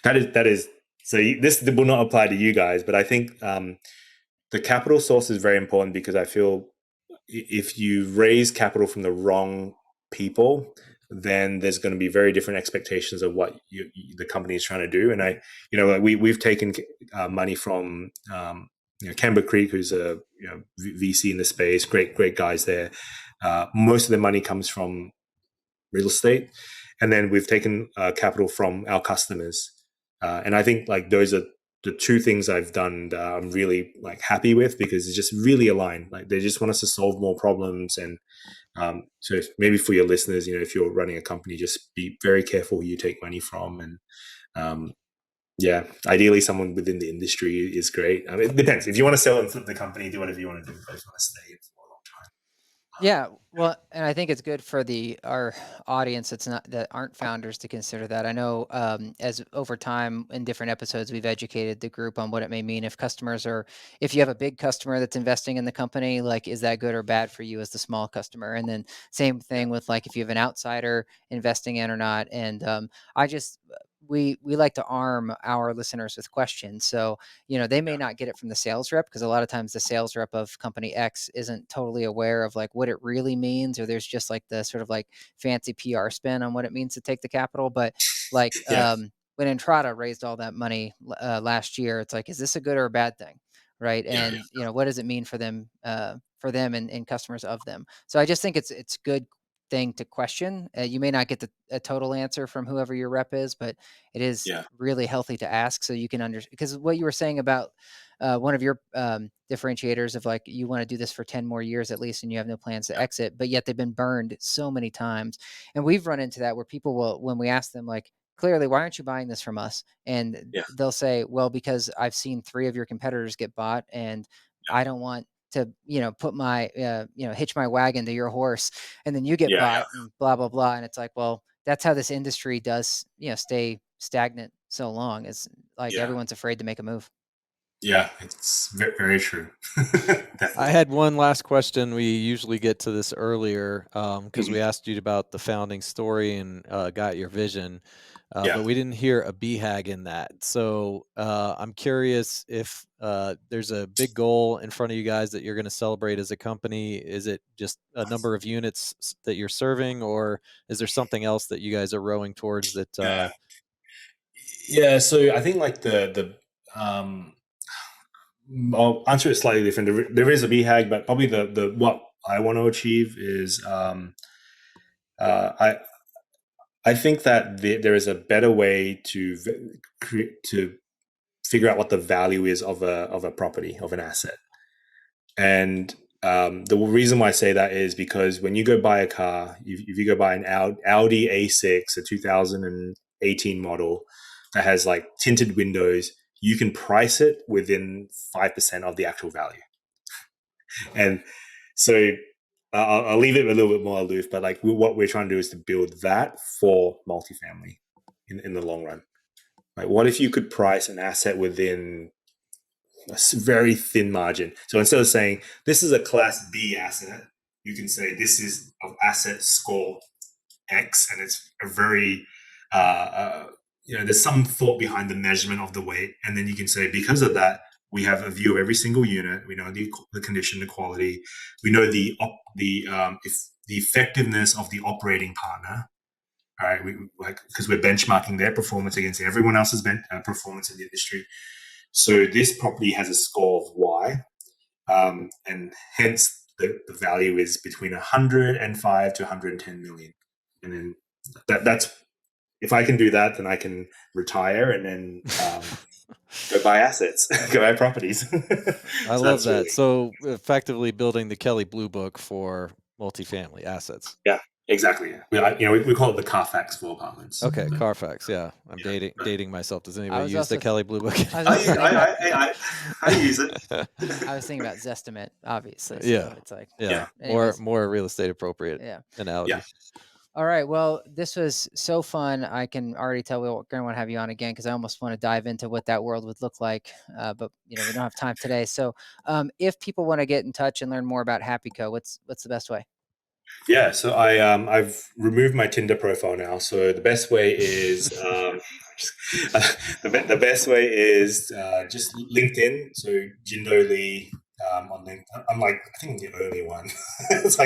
That is. So this will not apply to you guys, but I think the capital source is very important, because I feel if you raise capital from the wrong people, then there's going to be very different expectations of what the company is trying to do. And we've taken money from Camber Creek, who's a VC in the space, great guys there. Most of the money comes from real estate, and then we've taken capital from our customers. And I think like those are the 2 things I've done that I'm really like happy with, because it's just really aligned. Like they just want us to solve more problems. And so maybe for your listeners, if you're running a company, just be very careful who you take money from. And ideally someone within the industry is great. I mean, it depends. If you want to sell and flip the company, do whatever you want to do. But if you want to stay in for a long time, Yeah, well, and I think it's good for our audience that aren't founders to consider that. I know as over time in different episodes we've educated the group on what it may mean if you have a big customer that's investing in the company, like is that good or bad for you as the small customer? And then same thing with like if you have an outsider investing in or not. And I just we like to arm our listeners with questions. So they may not get it from the sales rep because a lot of times the sales rep of company X isn't totally aware of like what it really means, or there's just like the sort of like fancy PR spin on what it means to take the capital. But like Yeah, when Entrada raised all that money last year, it's like, is this a good or a bad thing? Right. yeah, And what does it mean for them and customers of them? So I just think it's good thing to question. You may not get a total answer from whoever your rep is, but it is yeah, really healthy to ask so you can understand. Because what you were saying about one of your differentiators of like you want to do this for 10 more years at least and you have no plans to yeah, exit, but yet they've been burned so many times. And we've run into that where people will, when we ask them like, clearly, why aren't you buying this from us? And yeah, they'll say, well, because I've seen 3 of your competitors get bought and I don't want to, put my, hitch my wagon to your horse and then you get yeah, bought and blah, blah, blah. And it's like, well, that's how this industry does, stay stagnant so long. It's like yeah, everyone's afraid to make a move. yeah. It's very, very true. I Definitely. had one last question. We usually get to this earlier because Mhm. we asked you about the founding story and got your vision, Yeah, but we didn't hear a BHAG in that. So I'm curious if there's a big goal in front of you guys that you're going to celebrate as a company. Is it just a number of units that you're serving, or is there something else that you guys are rowing towards that? yeah, yeah. So I think like the I'll answer it slightly different. There is a BHAG, but probably the what I want to achieve is uh, I I think that there is a better way to figure out what the value is of a property, of an asset. And the reason why I say that is because when you go buy a car, if you go buy an Audi A6, a 2018 model that has like tinted windows, you can price it within 5% of the actual value. And so I'll leave it a little bit more aloof, but like what we're trying to do is to build that for multifamily in the long run. Like, what if you could price an asset within a very thin margin? So instead of saying this is a class B asset, you can say this is an asset score X, and it's a very there's some thought behind the measurement of the weight, and then you can say because of that we have a view of every single unit. We know the condition, the quality. We know the effectiveness of the operating partner. All right, because we're benchmarking their performance against everyone else's performance in the industry. So this property has a score of Y, and hence the value is between 105 to 110 million. And then that's if I can do that, then I can retire and then go buy assets, go buy properties. I So love that's that. really, So effectively building the Kelly Blue Book for multifamily assets. yeah, exactly. Yeah. We call it the Carfax for apartments. Okay, But, Carfax. Yeah, I'm yeah, but dating myself. Does I anybody was use the also Kelly Blue Book? I was also thinking about I use it. I was thinking about Zestimate, obviously. Yeah, So it's like, yeah. Yeah, anyways, More real estate appropriate yeah. yeah, analogy. All right. Well, this was so fun. I can already tell we're going to want to have you on again because I almost want to dive into what that world would look like. But we don't have time today. So, if people want to get in touch and learn more about HappyCo, what's the best way? yeah. So I've removed my Tinder profile now. So the best way is the best way is just LinkedIn. So Jindou Lee on LinkedIn. I'm like I think I'm the only one. So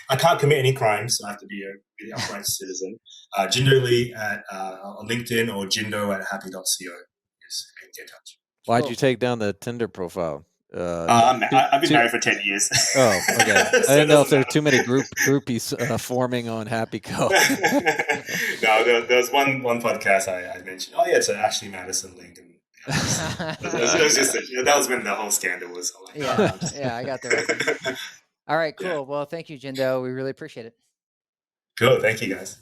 I can't commit any crimes. So I have to be a really upright citizen. Jindou Lee on LinkedIn or Jindou at happy.co is get in touch. Why'd Cool. you take down the Tinder profile? I've been married for 10 years. Oh, okay. I So didn't it know if doesn't there were matter. too many groupies forming on HappyCo. No, there was one podcast I mentioned. Oh yeah, it's an Ashley Madison link, and it was just that was when the whole scandal was. I'm like, Yeah. no, I'm just- Yeah. I got the reference. All right. Yeah. Cool. Well, thank you, Jindo. We really appreciate it. Cool. Thank you, guys.